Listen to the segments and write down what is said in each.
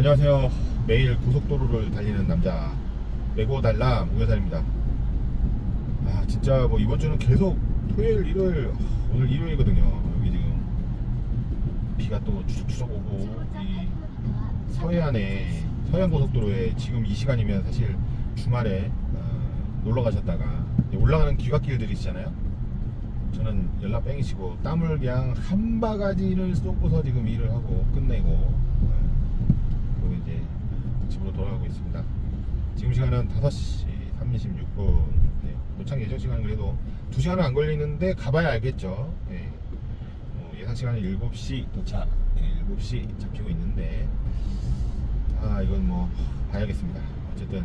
안녕하세요. 매일 고속도로를 달리는 남자 메고달라 무게살입니다. 진짜 뭐 이번 주는 계속 토요일, 일요일, 오늘 일요일이거든요. 여기 지금 비가 또 추적추적 오고 이 서해안에 서해안 고속도로에 지금 이 시간이면 사실 주말에 놀러 가셨다가 올라가는 귀갓길들이 있잖아요. 저는 연락 뺑이치고 땀을 그냥 한 바가지를 쏟고서 지금 일을 하고 끝내고 그리고 이제 집으로 돌아가고 있습니다. 지금 시간은 5시 36분. 도착 예정 시간은 그래도 2시간은 안 걸리는데 가봐야 알겠죠. 예상 시간은 7시 도착. 7시 잡히고 있는데 이건 뭐 봐야겠습니다. 어쨌든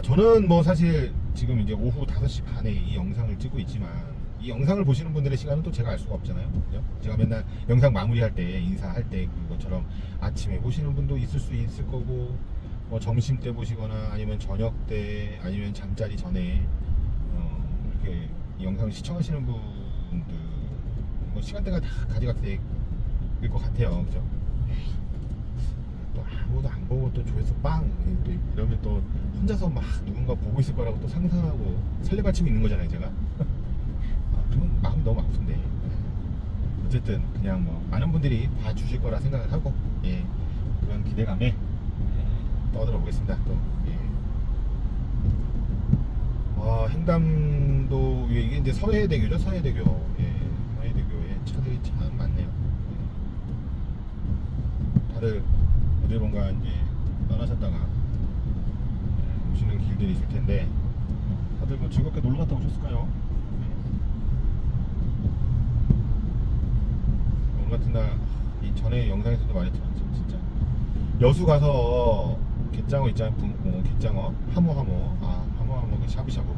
저는 뭐 사실 지금 이제 오후 5시 반에 이 영상을 찍고 있지만 이 영상을 보시는 분들의 시간은 또 제가 알 수가 없잖아요. 그죠? 제가 맨날 영상 마무리할 때 인사할 때 그것처럼 아침에 보시는 분도 있을 수 있을 거고 뭐 점심 때 보시거나 아니면 저녁 때 아니면 잠자리 전에 이렇게 이 영상을 시청하시는 분들 뭐 시간대가 다 가지각색일 것 같아요. 그죠? 또 아무도 안 보고 또 조회수 빵 또 이러면 또 혼자서 막 누군가 보고 있을 거라고 또 상상하고 설레발치고 있는 거잖아요, 제가. 그건 마음 너무 아픈데 어쨌든 그냥 뭐 많은 분들이 봐주실 거라 생각을 하고 그런 기대감에 떠들어 보겠습니다. 또 횡담도 이게 이제 서해대교죠. 서해대교에 차들이 참 많네요. 다들 어디론가 이제 떠나셨다가 오시는 길들이 있을 텐데 다들 뭐 즐겁게 놀러 갔다 오셨을까요? 오늘 같은 날 이 전에 영상에서도 말했죠. 진짜 여수 가서 갯장어 있잖아요. 갯장어 하모 그 샤브샤브.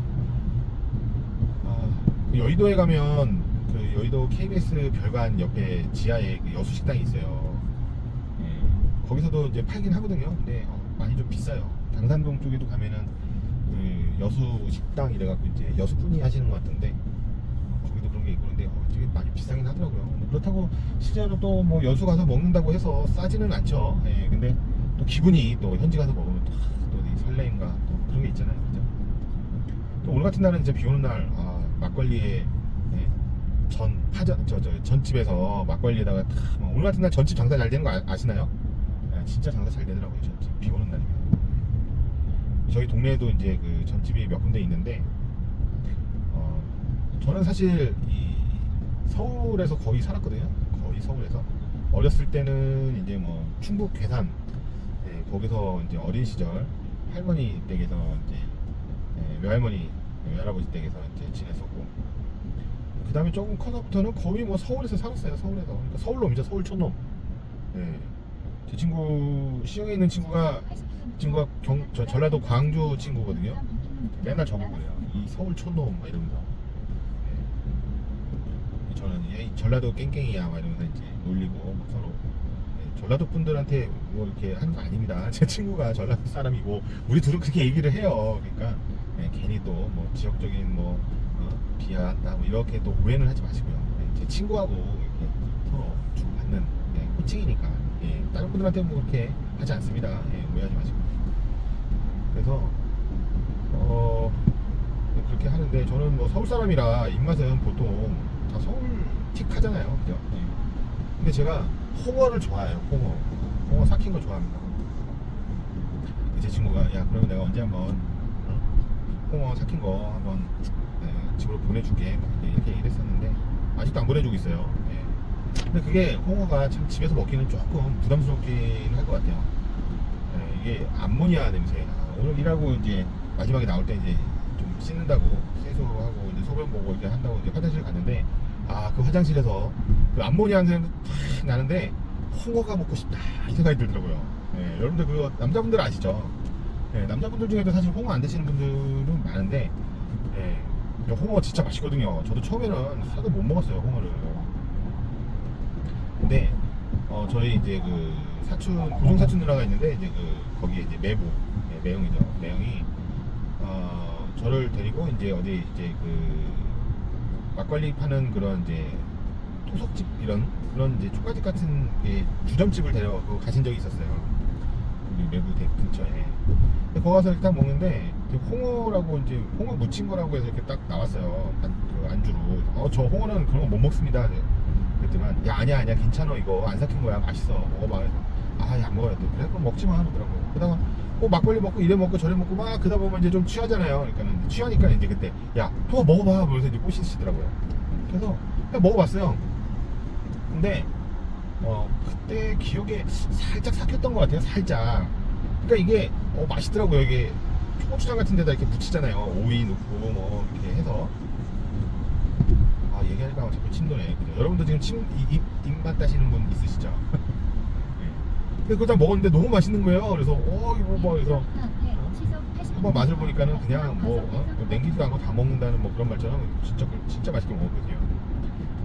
그 여의도에 가면 그 여의도 KBS 별관 옆에 지하에 그 여수 식당이 있어요. 거기서도 이제 팔긴 하거든요. 근데 많이 좀 비싸요. 당산동 쪽에도 가면은 그 여수 식당 이래갖고 이제 여수분이 하시는 것 같은데 거기도 그런 게 있고 그런데 되게 많이 비싸긴 하더라고요. 그렇다고 실제로 또 뭐 여수 가서 먹는다고 해서 싸지는 않죠. 근데 또 기분이 또 현지 가서 먹으면 또 설레임과 또 그런 게 있잖아요. 그죠? 또 오늘 같은 날은 이제 비 오는 날 막걸리에 전집에서 막걸리에다가 오늘 같은 날 전집 장사 잘 되는 거 아시나요? 진짜 장사 잘 되더라고요. 전집 비 오는 날이면. 저희 동네에도 이제 그 전집이 몇 군데 있는데 저는 사실 이 서울에서 거의 살았거든요. 거의 서울에서 어렸을 때는 이제 뭐 충북 괴산 거기서 이제 어린 시절 할머니 댁에서 이제 외할머니 외할아버지 댁에서 이제 지냈었고 그 다음에 조금 커서부터는 거의 뭐 서울에서 살았어요. 서울에서. 그러니까 서울놈이죠. 서울 촌놈. 제 친구 시흥에 있는 친구가 전라도 광주 친구거든요. 맨날 저보고요. 이 서울 촌놈 막 이러면서 저는 전라도 깽깽이야 막 이러면서 이제 놀리고 서로 전라도 분들한테 뭐 이렇게 하는 거 아닙니다. 제 친구가 전라도 사람이고 우리 둘은 그렇게 얘기를 해요. 그러니까 괜히 또 뭐 지역적인 뭐 비하한다 뭐 이렇게 또 오해는 하지 마시고요. 제 친구하고 이렇게 서로 주고받는 호칭이니까 다른 분들한테 뭐 그렇게 하지 않습니다. 오해하지 마시고. 그래서 그렇게 하는데 저는 뭐 서울 사람이라 입맛은 보통 다 서울 틱 하잖아요. 그죠? 근데 제가 홍어를 좋아해요. 홍어 삭힌 거 좋아합니다. 제 친구가 야 그러면 내가 언제 한번 홍어 삭힌 거 한번 집으로 보내줄게 이렇게 얘기를 했었는데 아직도 안 보내주고 있어요. 근데 그게 홍어가 참 집에서 먹기는 조금 부담스럽긴 할 것 같아요. 이게 암모니아 냄새. 오늘 일하고 이제 마지막에 나올 때 이제 좀 씻는다고 세수하고 이제 소변 보고 이제 한다고 이제 화장실 갔는데 그 화장실에서 그 암모니아 냄새가 탁 나는데 홍어가 먹고 싶다 이 생각이 들더라고요. 여러분들 그거 남자분들 아시죠? 남자분들 중에도 사실 홍어 안 드시는 분들은 많은데 홍어 진짜 맛있거든요. 저도 처음에는 하도 못 먹었어요 홍어를. 근데 저희 이제 그 사촌 고종 사촌 누나가 있는데 이제 거기에 이제 매형이죠. 매형이 저를 데리고 이제 어디 이제 그 막걸리 파는 그런 이제 토속집 그런 이제 초가집 같은 게 주점집을 데려가고 가신 적이 있었어요. 우리 매부대 근처에. 근데 거기 가서 이렇게 딱 먹는데 홍어라고 이제 홍어 무친 거라고 해서 이렇게 딱 나왔어요. 그 안주로. 저 홍어는 그런 거 못 먹습니다. 그랬더만 야 아니야 괜찮아 이거 안 삭힌 거야 맛있어 먹어봐. 안 먹어야 돼. 그래 그럼 먹지 마 하더라고요. 그러다가 막걸리 먹고 이래 먹고 저래 먹고 막 그러다 보면 이제 좀 취하잖아요. 그러니까 취하니까 이제 그때 야 한번 먹어봐 그러면서 이제 꼬시시더라고요. 그래서 그냥 먹어봤어요. 근데 그때 기억에 살짝 삭혔던 것 같아요. 살짝. 그러니까 이게 맛있더라고요. 이게 초고추장 같은 데다 이렇게 묻히잖아요. 오이 넣고 뭐 이렇게 해서. 얘기하니까 자꾸 침도네. 그죠? 여러분도 지금 입맛 따시는 분 있으시죠? 근데 그거 다 먹었는데 너무 맛있는 거예요. 그래서 이거 뭐 그래서 한번 맛을 보니까는 그냥 냉기지도 않고 다 먹는다는 뭐 그런 말처럼 진짜 맛있게 먹었거든요.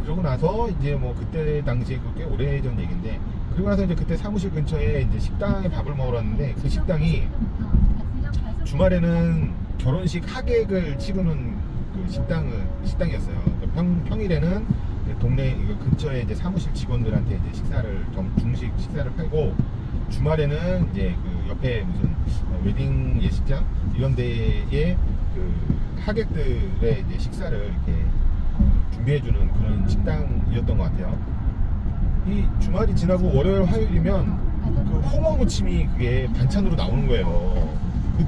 그러고 나서 이제 뭐 그때 당시에 그게 오래전 얘기인데 그러고 나서 이제 그때 사무실 근처에 이제 식당에 밥을 먹으러 왔는데 그 식당이 주말에는 결혼식 하객을 치르는 그 식당이었어요. 평일에는 동네 이거 근처에 이제 사무실 직원들한테 이제 중식 식사를 팔고 주말에는 이제 그 옆에 무슨 웨딩 예식장 이런 데에 그 하객들의 이제 식사를 이렇게 준비해주는 그런 식당이었던 것 같아요. 이 주말이 지나고 월요일 화요일이면 그 홍어 무침이 그게 반찬으로 나오는 거예요.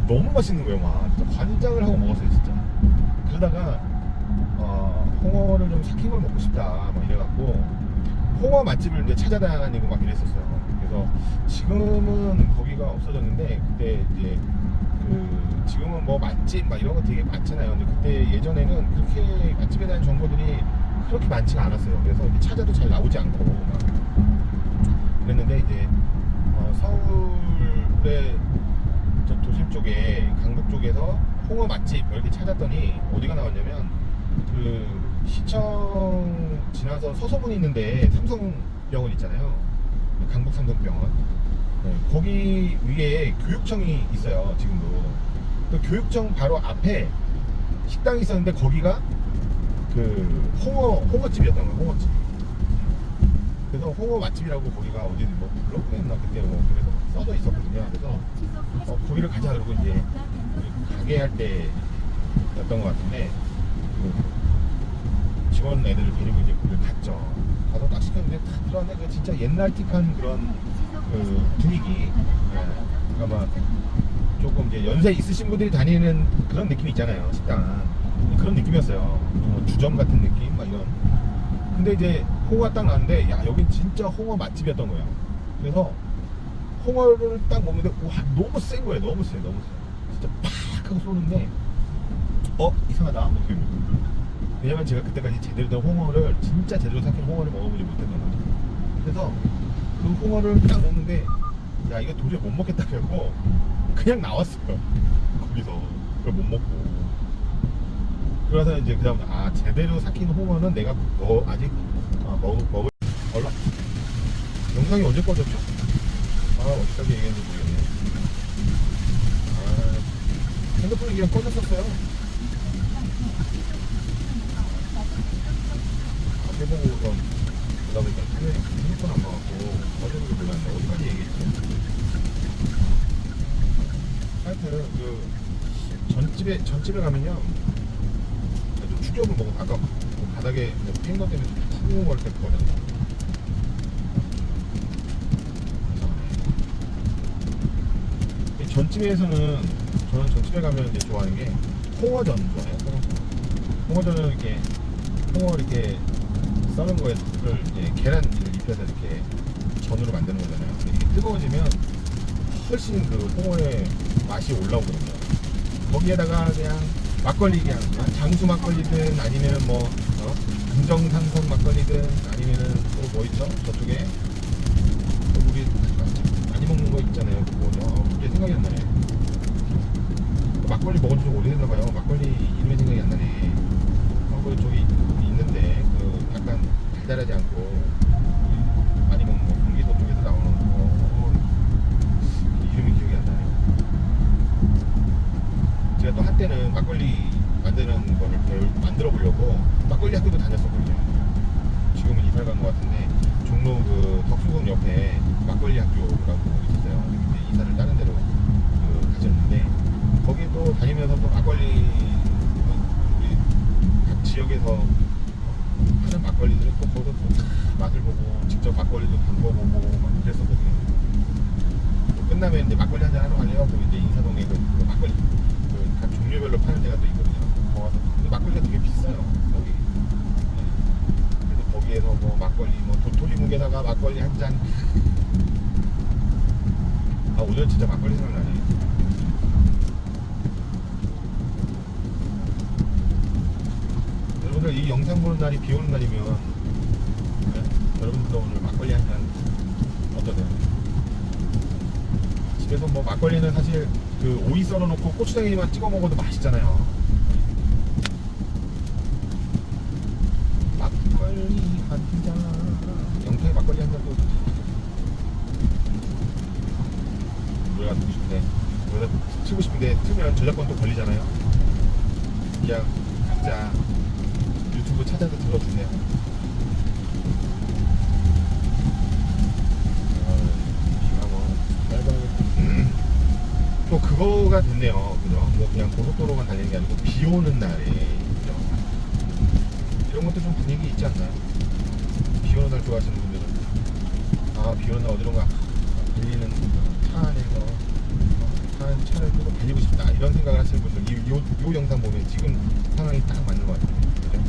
너무 맛있는 거예요. 막 진짜 관장을 하고 먹었어요 진짜. 그러다가 홍어를 좀 삭힌 걸 먹고 싶다 막 이래갖고 홍어 맛집을 이제 찾아다니고 막 이랬었어요. 그래서 지금은 거기가 없어졌는데 그때 이제 지금은 뭐 맛집 막 이런 거 되게 많잖아요. 근데 그때 예전에는 그렇게 맛집에 대한 정보들이 그렇게 많지가 않았어요. 그래서 이렇게 찾아도 잘 나오지 않고 막 그랬는데 이제 서울의 저 도심 쪽에 강북 쪽에서 홍어 맛집 이렇게 찾았더니 어디가 나왔냐면 그 시청 지나서 서소문이 있는데 삼성병원 있잖아요. 강북 삼성병원. 거기 위에 교육청이 있어요. 지금도. 그 교육청 바로 앞에 식당이 있었는데 거기가 그 홍어집이었던 거예요. 홍어집. 그래서 홍어 맛집이라고 거기가 어디 뭐 블로그였나 그때 뭐 그래서 써져 있었거든요. 그래서 거기를 가자 그러고 이제 가게 할 때였던 것 같은데 직원 애들을 데리고 이제 거기를 갔죠. 가서 딱 시켰는데 딱 들어왔는데 진짜 옛날틱한 그런 그 분위기. 그러니까 막 조금 이제 연세 있으신 분들이 다니는 그런 느낌 있잖아요. 식당 그런 느낌이었어요. 주점 같은 느낌 막 이런. 근데 이제 홍어가 딱 나왔는데 야 여긴 진짜 홍어 맛집이었던 거예요. 그래서 홍어를 딱 먹는데 와 너무 센 거예요. 너무 세. 진짜 팍 하고 쏘는데 이상하다. 왜냐면 제가 그때까지 제대로 된 홍어를 진짜 제대로 삭힌 홍어를 먹어보지 못했던 거죠. 그래서 그 홍어를 딱 먹는데 야 이거 도저히 못 먹겠다 그래고 그냥 나왔어요. 거기서 그걸 못 먹고. 그래서 이제 그다음 제대로 삭힌 홍어는 내가 아직 먹을 얼라 영상이 언제 꺼졌죠? 어디까지 얘기했는지 모르겠네. 핸드폰이 그냥 꺼졌었어요. 해보고 그러다 보니까 핸드폰 안 봐갖고 꺼지는 게 몰랐네. 어디까지 얘기했지? 하여튼 그 전집에 가면요 추격을 먹고 아까 바닥에 핑거 때문에 푹 걸 때 버렸다. 전집에서는 저는 전집에 가면 이제 좋아하는 게 홍어전 좋아해요. 홍어전은 이렇게 홍어 이렇게 써는 거에 이제 계란을 입혀서 이렇게 전으로 만드는 거잖아요. 근데 이게 뜨거워지면 훨씬 그 홍어의 맛이 올라오거든요. 거기에다가 그냥 막걸리 그냥 장수 막걸리든 아니면은 뭐 금정산성 막걸리든 아니면은 또 뭐 있죠? 저쪽에 우리 많이 먹는 거 있잖아요. 그게 생각이 안 나네. 막걸리 먹은 지 좀 오래됐나 봐요. 막걸리 이름이 생각이 안 나네. 그 저기 있는데 그 약간 달달하지 않고 많이 먹는 거 경기도 쪽에서 나오는 거 이름이 기억이 안 나네요. 제가 또 한때는 막걸리 만드는 거를 만들어 보려고 막걸리 학교도 다녔었거든요. 지금은 이사를 간 것 같은데 종로 그 덕수궁 옆에 막걸리 학교라고 있었어요. 근데 이사를 다른 데로 가졌는데 거기 또 다니면서 또 막걸리 우리 각 지역에서 하는 막걸리들은 또 거기서 또 맛을 보고 직접 막걸리도 담궈보고 막 그랬었거든요. 끝나면 이제 막걸리 한잔 하러 가려고 이제 인사동에 그 막걸리 각 종류별로 파는 데가 또 있거든요. 거기서 근데 막걸리가 되게 비싸요. 거기. 네. 그래서 거기에서 뭐 막걸리 뭐 도토리 묵에다가 막걸리 한 잔. 아 오늘 진짜 막걸리 생각나네. 여러분들 이 영상 보는 날이 비 오는 날이면 네? 여러분들도 오늘 막걸리 한 잔 어떠세요? 집에서 뭐 막걸리는 사실 그 오이 썰어놓고 고추장에만 찍어 먹어도 맛있잖아요. 막걸리 한 잔, 영탁의 막걸리 한 잔도 노래가 듣고 싶은데 노래가 틀고 싶은데 틀면 저작권 또 걸리잖아요. 그냥 각자 유튜브 찾아서 들어주세요. 비가 뭐 또 그거가 됐네요. 그죠? 뭐 그냥 고속도로만 달리는 게 아니고 비 오는 날에 그죠? 이런 것도 좀 분위기 있지 않나요? 비 오는 날 좋아하시는 분들은 아 비 오는 날 어디론가 달리는 차 안에서 차를 끄고 달리고 싶다 이런 생각을 하시는 분들 요 영상 보면 지금 상황이 딱 맞는 것 같아요. 그죠?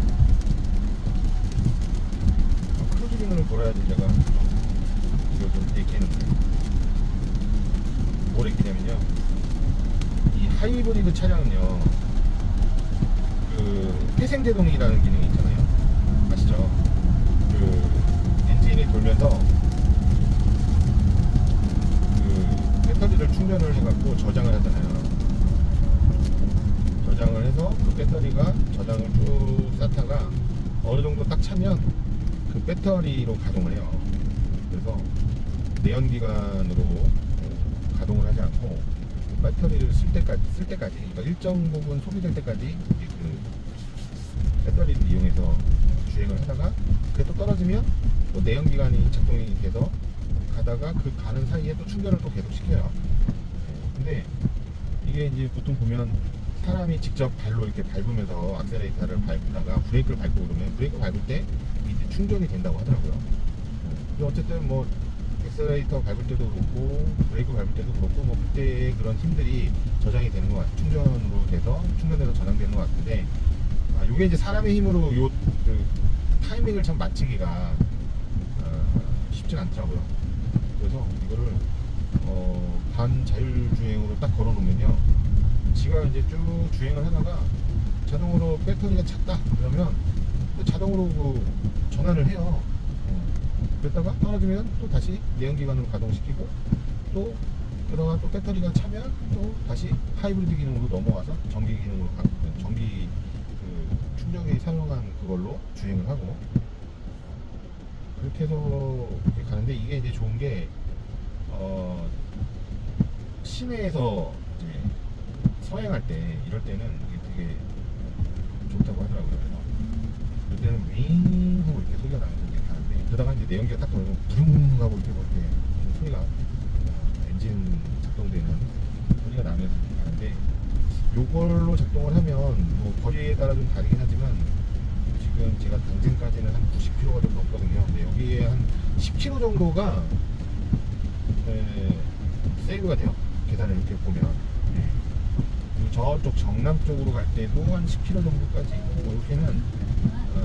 크루즈 기능을 돌아야지 제가 이거 좀 얘기했는데 뭘 얘기냐면요. 이 하이브리드 차량은요, 그 회생제동이라는 기능이 있잖아요. 아시죠? 그 엔진이 돌면서 그 배터리를 충전을 해갖고 저장을 하잖아요. 저장을 해서 그 배터리가 저장을 쭉 쌓다가 어느 정도 딱 차면 그 배터리로 가동을 해요. 그래서 내연기관으로 가동을 하지 않고 배터리를 쓸 때까지 그러니까 일정 부분 소비될 때까지 그 배터리를 이용해서 주행을 하다가 그게 또 떨어지면 또 내연기관이 작동이 돼서 가다가 그 가는 사이에 또 충전을 또 계속 시켜요. 근데 이게 이제 보통 보면 사람이 직접 발로 이렇게 밟으면서 악셀레이터를 밟다가 브레이크를 밟고 그러면 브레이크 밟을 때 이제 충전이 된다고 하더라고요. 근데 어쨌든 뭐 엑셀레이터 밟을 때도 그렇고 브레이크 밟을 때도 그렇고 뭐 그때의 그런 힘들이 저장이 되는 것 같아요. 충전으로 돼서 충전돼서 저장되는 것 같은데 요게 이제 사람의 힘으로 그 타이밍을 참 맞추기가 쉽진 않더라고요. 그래서 이거를 반자율주행으로 딱 걸어 놓으면요, 지가 이제 쭉 주행을 하다가 자동으로 배터리가 찼다 그러면 자동으로 그 전환을 해요. 그랬다가 떨어지면 또 다시 내연기관으로 가동시키고 또 그러다가 또 배터리가 차면 또 다시 하이브리드 기능으로 넘어와서 전기 기능으로 전기 그 충전기 사용한 그걸로 주행을 하고 그렇게 해서 가는데 이게 이제 좋은 게 시내에서 이제 서행할 때 이럴 때는 이게 되게 좋다고 하더라고요. 그래서 그럴 때는 윙 하고 이렇게 소리가 나면서 이렇게 가는데 그러다가 이제 내연기가 딱 돌면 부릉 하고 이렇게 소리가 엔진 작동되는 소리가 나면서 가는데 요걸로 작동을 하면 뭐 거리에 따라 좀 다르긴 하지만 지금 제가 당진까지는 한 90km가 좀 넘거든요. 근데 여기에 한 10km 정도가 세이브가 돼요. 계산을 이렇게 보면. 그리고 저쪽 정남 쪽으로 갈 때도 한 10km 정도까지 뭐 이렇게는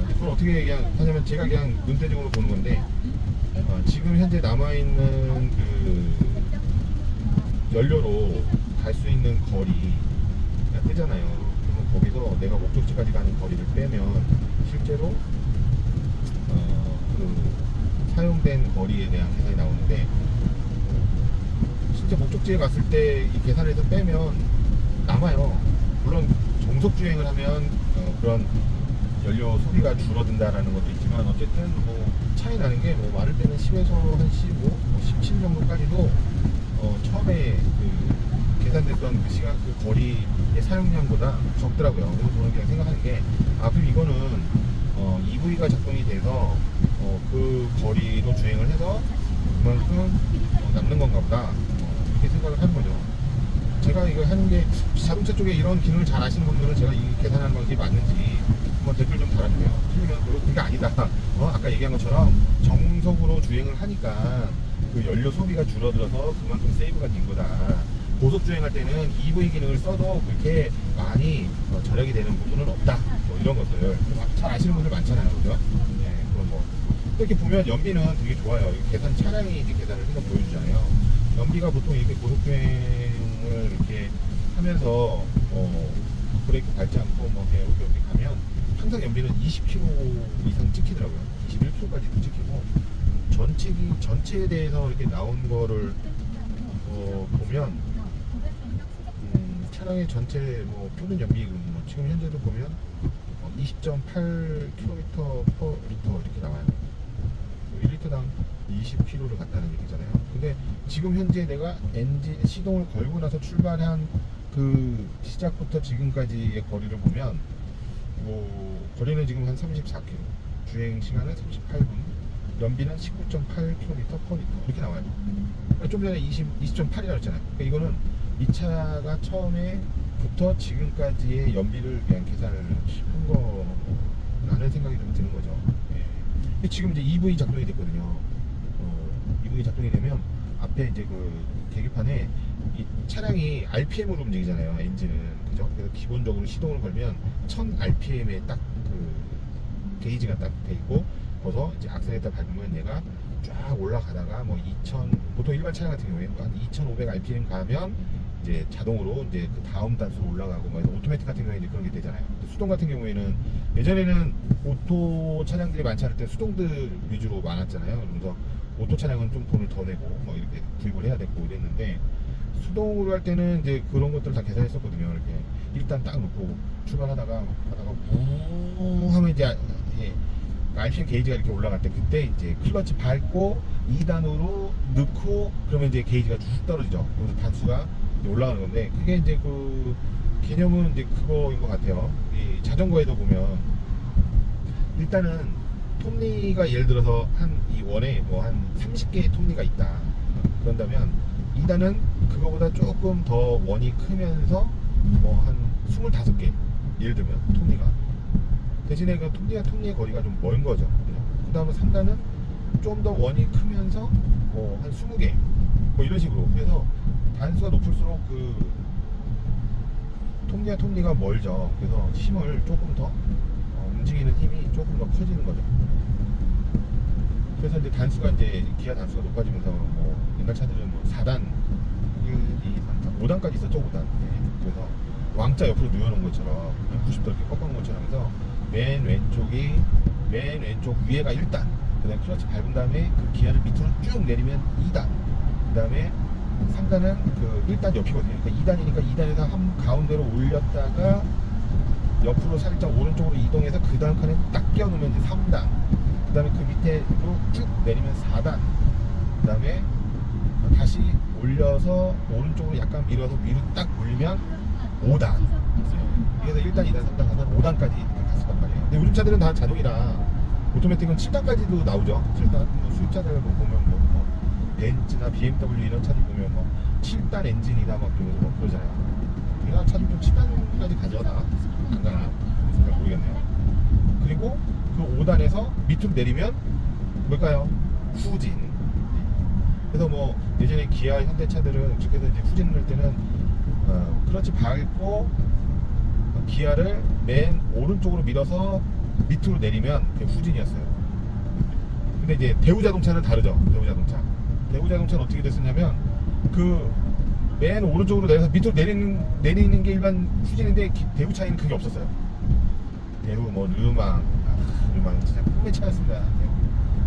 그걸 어떻게 하냐면 제가 그냥 눈대중으로 보는 건데 지금 현재 남아있는 그 연료로 갈 수 있는 거리가 뜨잖아요. 그러면 거기서 내가 목적지까지 가는 거리를 빼면 실제로 그 사용된 거리에 대한 계산이 나오는데 실제 목적지에 갔을 때 이 계산에서 빼면 남아요. 물론 정속 주행을 하면 그런 연료 소비가 줄어든다라는 것도 있지만 어쨌든 뭐 차이 나는 게 뭐 많을 때는 10에서 한 15, 뭐 17 정도까지도 처음에 그 계산됐던 그 시간 그 거리의 사용량보다 적더라고요. 그래서 저는 그냥 생각하는 게 그럼 이거는 EV가 작동이 돼서 그 거리로 주행을 해서 그만큼 남는 건가 보다 이렇게 생각을 하는 거죠. 제가 이거 하는 게 자동차 쪽에 이런 기능을 잘 아시는 분들은 제가 이 계산하는 방식이 맞는지 한번 댓글 좀 달아주세요. 틀리면 그게 아니다. 아까 얘기한 것처럼 정속으로 주행을 하니까 그 연료 소비가 줄어들어서 그만큼 세이브가 된 거다. 고속 주행할 때는 EV 기능을 써도 그렇게 많이 절약이 되는 부분은 없다. 뭐 이런 것들 잘 아시는 분들 많잖아요, 그죠? 네, 그럼 뭐 이렇게 보면 연비는 되게 좋아요. 이게 계산 차량이 이제 계산을 해서 보여주잖아요. 연비가 보통 이렇게 고속 주행을 이렇게 하면서 브레이크 밟지 않고 뭐 이렇게 가면 항상 연비는 20km 이상 찍히더라고요. 21km까지도 찍히고 전체에 대해서 이렇게 나온 거를 보면 차량의 전체 뭐 표준 연비 뭐 지금 현재도 보면 20.8km/L 이렇게 나와요. 1리터당 20km를 갔다는 얘기잖아요. 근데 지금 현재 내가 엔진 시동을 걸고 나서 출발한 그 시작부터 지금까지의 거리를 보면 거리는 지금 한 34km, 주행 시간은 38분, 연비는 19.8km/L 이렇게 나와요. 좀 전에 20.8이라고 했잖아요. 그러니까 이거는 이 차가 처음에부터 지금까지의 연비를 그냥 계산을 한 거라는 생각이 좀 드는 거죠. 예. 지금 이제 EV 작동이 됐거든요. EV 작동이 되면 앞에 이제 그 계기판에 이 차량이 RPM으로 움직이잖아요. 엔진은, 그죠? 그래서 기본적으로 시동을 걸면 1000rpm에 딱 그 게이지가 딱 돼 있고, 거기서 이제 악셀레이터 밟으면 얘가 쫙 올라가다가 뭐 2000, 보통 일반 차량 같은 경우에 한 2500rpm 가면 이제 자동으로 이제 그 다음 단수로 올라가고, 뭐 오토매틱 같은 경우에 이제 그런 게 되잖아요. 수동 같은 경우에는 예전에는 오토 차량들이 많지 않을 때 수동들 위주로 많았잖아요. 그래서 오토 차량은 좀 돈을 더 내고 뭐 이렇게 구입을 해야 되고 이랬는데, 수동으로 할 때는 이제 그런 것들 다 계산했었거든요. 이렇게 일단 딱 놓고 출발하다가 우 하면 이제 RPM 게이지가 이렇게 올라갈 때, 그때 이제 클러치 밟고 2단으로 넣고 그러면 이제 게이지가 쭉 떨어지죠. 그래서 단수가 이제 올라가는 건데, 그게 이제 그 개념은 이제 그거인 것 같아요. 이 자전거에도 보면 일단은 톱니가 예를 들어서 한 이 원에 뭐 한 30개의 톱니가 있다. 그런다면 2단은 그거보다 조금 더 원이 크면서 뭐 한 25개 예를 들면 톱니가, 대신에 그 톱니의 거리가 좀 먼 거죠. 그 다음에 3단은 좀 더 원이 크면서 뭐 한 20개 뭐 이런 식으로. 그래서 단수가 높을수록 그 톱니가 멀죠. 그래서 힘을 조금 더 움직이는 힘이 조금 더 커지는 거죠. 그래서 이제 단수가 이제 기아 단수가 높아지면서 뭐 옛날 차들은 뭐 4단, 1, 2, 3, 4, 5단까지 있었죠. 5단. 그래서 왕자 옆으로 누워놓은 것처럼 90도 이렇게 꺾어놓은 것처럼 해서 맨 왼쪽 위에가 1단, 그 다음에 클러치 밟은 다음에 그 기아를 밑으로 쭉 내리면 2단, 그 다음에 3단은 그 1단 옆이거든요. 그러니까 2단이니까 2단에서 한 가운데로 올렸다가 옆으로 살짝 오른쪽으로 이동해서 그 다음 칸에 딱 끼워놓으면 이제 3단, 그 다음에 그 밑에로 쭉 내리면 4단, 그 다음에 다시 올려서 오른쪽으로 약간 밀어서 위로 딱 올리면 5단. 그래서 1단, 2단, 3단, 4단, 5단까지 이렇게 갔었단 말이에요. 근데 요즘 차들은 다 자동이라 오토매틱은 7단까지도 나오죠. 7단. 뭐 수입차들 뭐 보면 뭐 벤츠나 BMW 이런 차들 보면 뭐 7단 엔진이다 막 그러면서 뭐 그러잖아요. 우리나라 차들 좀 7단까지 가져다 안 가나? 잘 모르겠네요. 그리고 그 5단에서 밑으로 내리면 뭘까요? 후진. 그래서 뭐 예전에 기아 현대차들은 그렇게 해서 이제 후진을 할 때는 클러치 밟고 기아를 맨 오른쪽으로 밀어서 밑으로 내리면 그게 후진이었어요. 근데 이제 대우자동차는 다르죠. 대우자동차는 어떻게 됐었냐면 그 맨 오른쪽으로 내려서 밑으로 내리는 게 일반 후진인데, 대우차에는 그게 없었어요. 대우 뭐 르망 진짜 꿈의 차였습니다.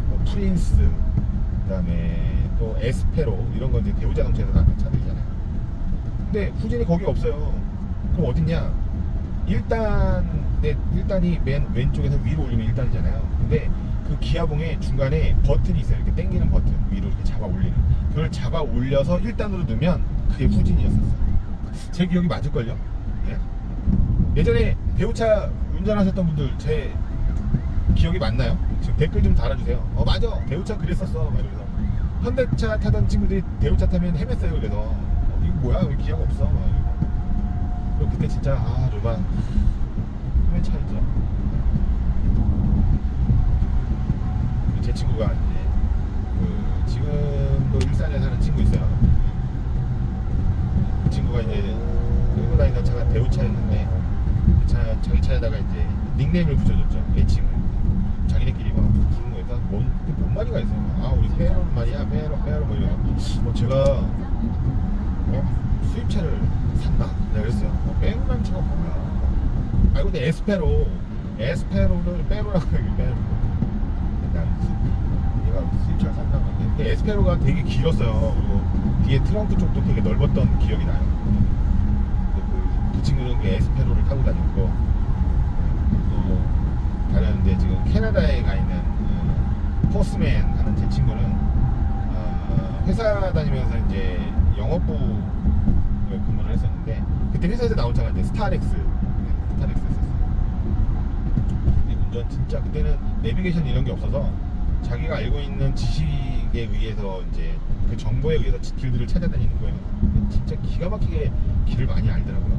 뭐 프린스, 그 다음에 또 에스페로 이런 건 이제 대우자동차에서 나왔던 차들이잖아요. 근데 후진이 거기 없어요. 그럼 어딨냐? 1단이 맨 왼쪽에서 위로 올리면 1단이잖아요. 근데 그 기아봉에 중간에 버튼이 있어요. 이렇게 당기는 버튼, 위로 이렇게 잡아 올리는. 그걸 잡아 올려서 1단으로 넣으면 그게 후진이었었어요. 제 기억이 맞을걸요? 예? 예전에 배우차 운전하셨던 분들 제 기억이 맞나요? 지금 댓글 좀 달아주세요. 맞아 대우차 그랬었어 막 이러면서 현대차 타던 친구들이 대우차 타면 헤맸어요. 그래서 이거 뭐야 왜 기억 없어 막 이러고. 그리고 그때 진짜 로만 꿈의 차이죠. 제 친구가 이제 지금도 일산에 사는 친구 있어요. 그 친구가 이제 끌고 다니던 차가 대우차였는데 그 자기 차에다가 이제 닉네임을 붙여줬죠. 애칭을. 자기네끼리 막 부르는 거에서 뭔 말이가 있어요. 우리 페로 말이야 페로 뭐 이러고 제가 수입차를 샀나? 내가 그랬어요. 페로라는 차가 뭐야? 근데 에스페로를 페로라고 해요. 페로. 얘가 수입차를 샀다고 했는데 에스페로가 되게 길었어요. 그리고 뒤에 트렁크 쪽도 되게 넓었던 기억이 나요. 그 친구는 그 에스페로를 타고 다녔고 또 다른데 지금 캐나다에 가 있는 포스맨 하는 제 친구는 회사 다니면서 이제 영업부 근무를 했었는데 그때 회사에서 나온 차가 이제 스타렉스였었어요. 운전 진짜 그때는 내비게이션 이런 게 없어서 자기가 알고 있는 지식에 의해서 이제 그 정보에 의해서 길들을 찾아다니는 거예요. 진짜 기가 막히게 길을 많이 알더라고요.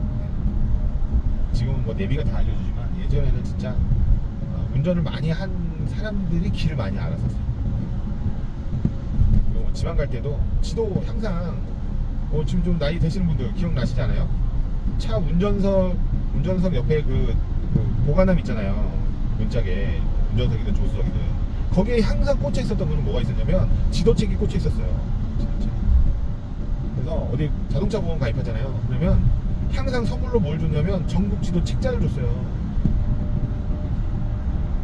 지금은 뭐 내비가 다 알려주지만 예전에는 진짜 운전을 많이 한 사람들이 길을 많이 알았었어요. 그리고 지방 갈 때도 지도 항상 지금 좀 나이 되시는 분들 기억나시지 않아요? 차 운전석 옆에 그 보관함 있잖아요. 문짝에 운전석이든 조수석이든 거기에 항상 꽂혀 있었던 거는 뭐가 있었냐면 지도책이 꽂혀 있었어요. 지도책. 그래서 어디 자동차 보험 가입하잖아요. 그러면 항상 선물로 뭘 줬냐면 전국 지도 책자를 줬어요.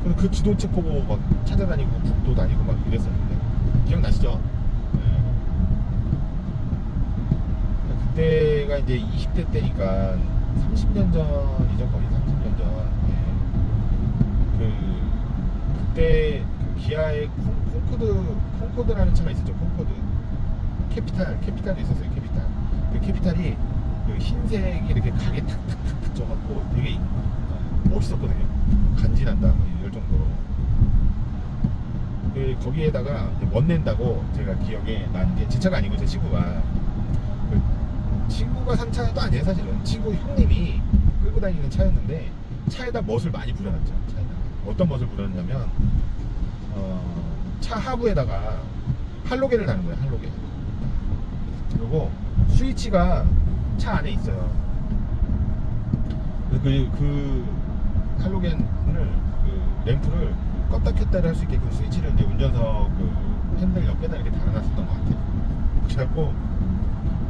그래서 그 지도책 보고 막 찾아다니고 국도 다니고 막 이랬었는데 기억나시죠? 그때가 이제 20대 때니까 30년 전이죠. 거의 30년 전. 그때 그 기아의 콩코드라는 차가 있었죠. 콩코드. 캐피탈도 있었어요. 캐피탈. 그 캐피탈이 그 흰색이 이렇게 가게 탁탁탁탁 쪄갖고 되게 멋있었거든요. 간지난다 이럴 정도로. 거기에다가 멋낸다고 제가 기억에 난 게 제 차가 아니고 제 친구가 산 차도 아니에요. 사실은 친구 형님이 끌고 다니는 차였는데 차에다 멋을 많이 부려놨죠. 차에다 어떤 멋을 부렸냐면 차 하부에다가 할로겐을 다는 거예요. 할로겐. 그리고 스위치가 차 안에 있어요. 그 할로겐을 램프를 껐다 켰다를 할 수 있게끔 스위치를 이제 운전석 핸들 옆에다 이렇게 달아놨었던 것 같아요. 그래갖고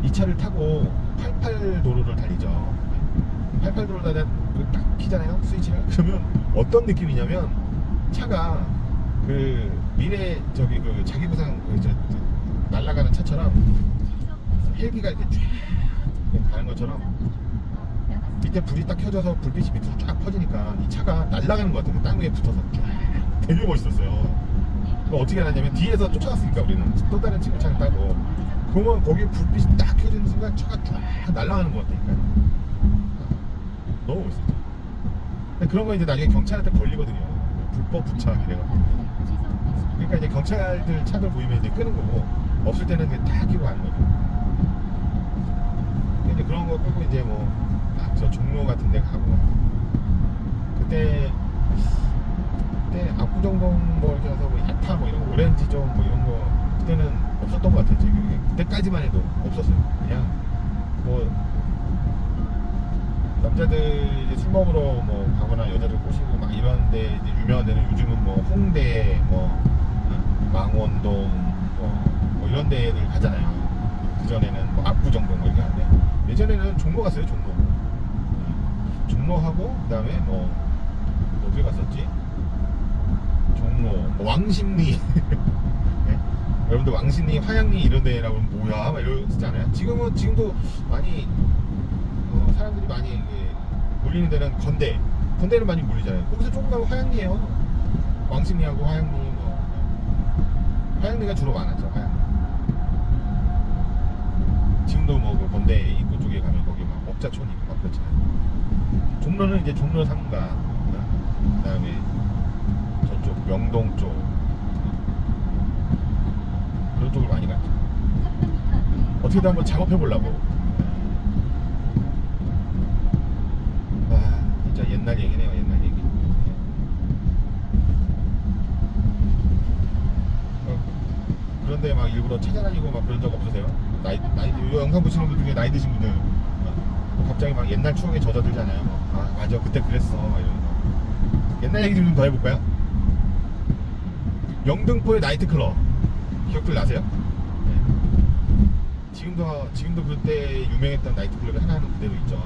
이 차를 타고 88도로를 달리죠. 88도로를 딱 키잖아요. 스위치를. 그러면 어떤 느낌이냐면 차가 미래 자기 구상 날아가는 차처럼 헬기가 이렇게 쫙 가는 것처럼 밑에 불이 딱 켜져서 불빛이 밑으로 쫙 퍼지니까 이 차가 날아가는 것 같아요. 땅 위에 붙어서 쫙 되게 멋있었어요. 어떻게 하냐면 뒤에서 쫓아갔으니까 우리는 또 다른 친구 차를 타고 그러면 거기에 불빛이 딱 켜지는 순간 차가 쫙 날아가는 것 같다니까요. 너무 멋있었죠. 근데 그런 거 이제 나중에 경찰한테 걸리거든요. 불법 부착 이래가지고. 그러니까 이제 경찰들 차들 보이면 이제 끄는 거고 없을 때는 그냥 다 끼고 가는 거죠. 이제 그런 거 끄고 이제 저 종로 같은 데 가고 그때 압구정동 이렇게 가서 야타 이런 거 오렌지점 이런 거 그때는 없었던 것 같아요. 그때까지만 해도 없었어요. 그냥 남자들 이제 술 먹으러 가거나 여자들 꼬시고 막 이런데 이제 유명한 데는 요즘은 홍대 망원동 이런 데를 가잖아요. 그전에는 압구정동 이렇게 하는데 예전에는 종로 갔어요. 종로하고 그다음에 어디 갔었지? 종로 왕십리 네? 여러분들 왕십리 화양리 이런 데라고 하면 뭐야 막 이러시잖아요. 지금도 많이 사람들이 많이 몰리는 데는 건대는 많이 몰리잖아요. 거기서 조금 가면 화양리에요. 왕십리하고 화양리 화양리가 주로 많았죠. 화양리. 지금도 그 건대 입구 쪽에 가면 거기 막 먹자촌 있고 막 그렇잖아요. 종로는 이제 종로 상가, 그다음에 저쪽 명동 쪽 그런 쪽을 많이 갔죠. 어떻게든 한번 작업해 보려고. 아 진짜 옛날 얘기네요. 옛날 얘기. 그런데 막 일부러 찾아다니고 막 그런 적 없으세요? 나이 이 영상 보시는 분 중에 나이 드신 분들 갑자기 막 옛날 추억에 젖어들잖아요. 아 맞아 그때 그랬어 이러면서. 옛날 얘기 좀 더 해볼까요? 영등포의 나이트클럽 기억들 나세요? 네. 지금도 그때 유명했던 나이트클럽이 하나는 그대로 있죠.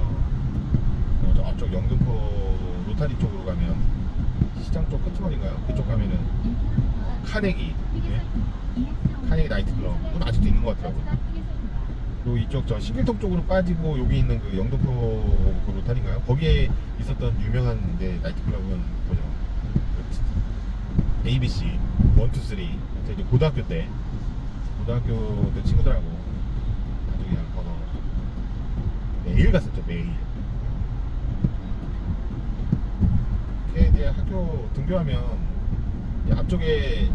저쪽 영등포 로타리 쪽으로 가면 시장 쪽 끝머리인가요? 그쪽 가면은 카네기 네? 카네기 나이트클럽 그건 아직도 있는 것 같더라고요. 그리고 이쪽 저 신길동 쪽으로 빠지고 여기 있는 그 영등포 그 로타리인가요? 거기에 있었던 유명한 이제 나이트클럽은 뭐죠? ABC 1, 2, 3 이제 고등학교 때 친구들하고 나중에 그냥 걸어 매일 갔었죠. 매일. 이제 학교 등교하면 이제 앞쪽에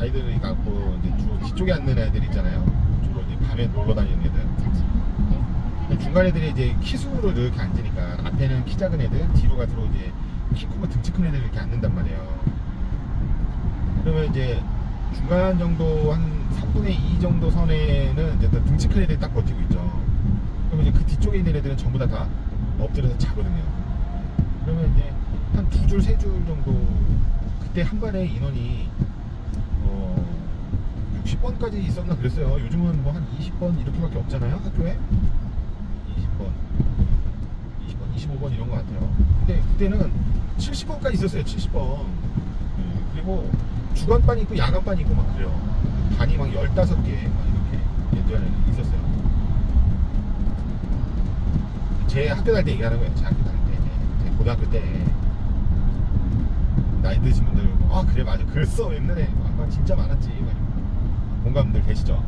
아이들이 갖고 이제 주로 뒤쪽에 앉는 애들 있잖아요. 주로 이제 밤에 놀러 다니는 애들. 중간 애들이 이제 키수로 이렇게 앉으니까 앞에는 키 작은 애들, 뒤로 가서 이제 키 크고 등치 큰 애들 이렇게 앉는단 말이에요. 그러면 이제 중간 정도 한 3분의 2 정도 선에는 이제 등치 큰 애들이 딱 버티고 있죠. 그러면 이제 그 뒤쪽에 있는 애들은 전부 다 엎드려서 자거든요. 그러면 이제 한 2줄, 3줄 정도 그때 한 반에 인원이 60번까지 있었나 그랬어요. 요즘은 뭐 한 20번 이렇게밖에 없잖아요. 학교에 20번, 25번 이런 것 같아요. 근데 그때는 70번까지 있었어요. 70번. 그리고 주간반이 있고 야간반이 있고 막 그래요. 반이 막 15개 막 이렇게 예전에 있었어요. 제 학교 다닐 때 얘기하는 거예요. 제 학교 다닐 때, 제 고등학교 때 나이 드신 분들 아 그래 맞아 그랬어 옛날에 아 진짜 많았지. 공감들 계시죠?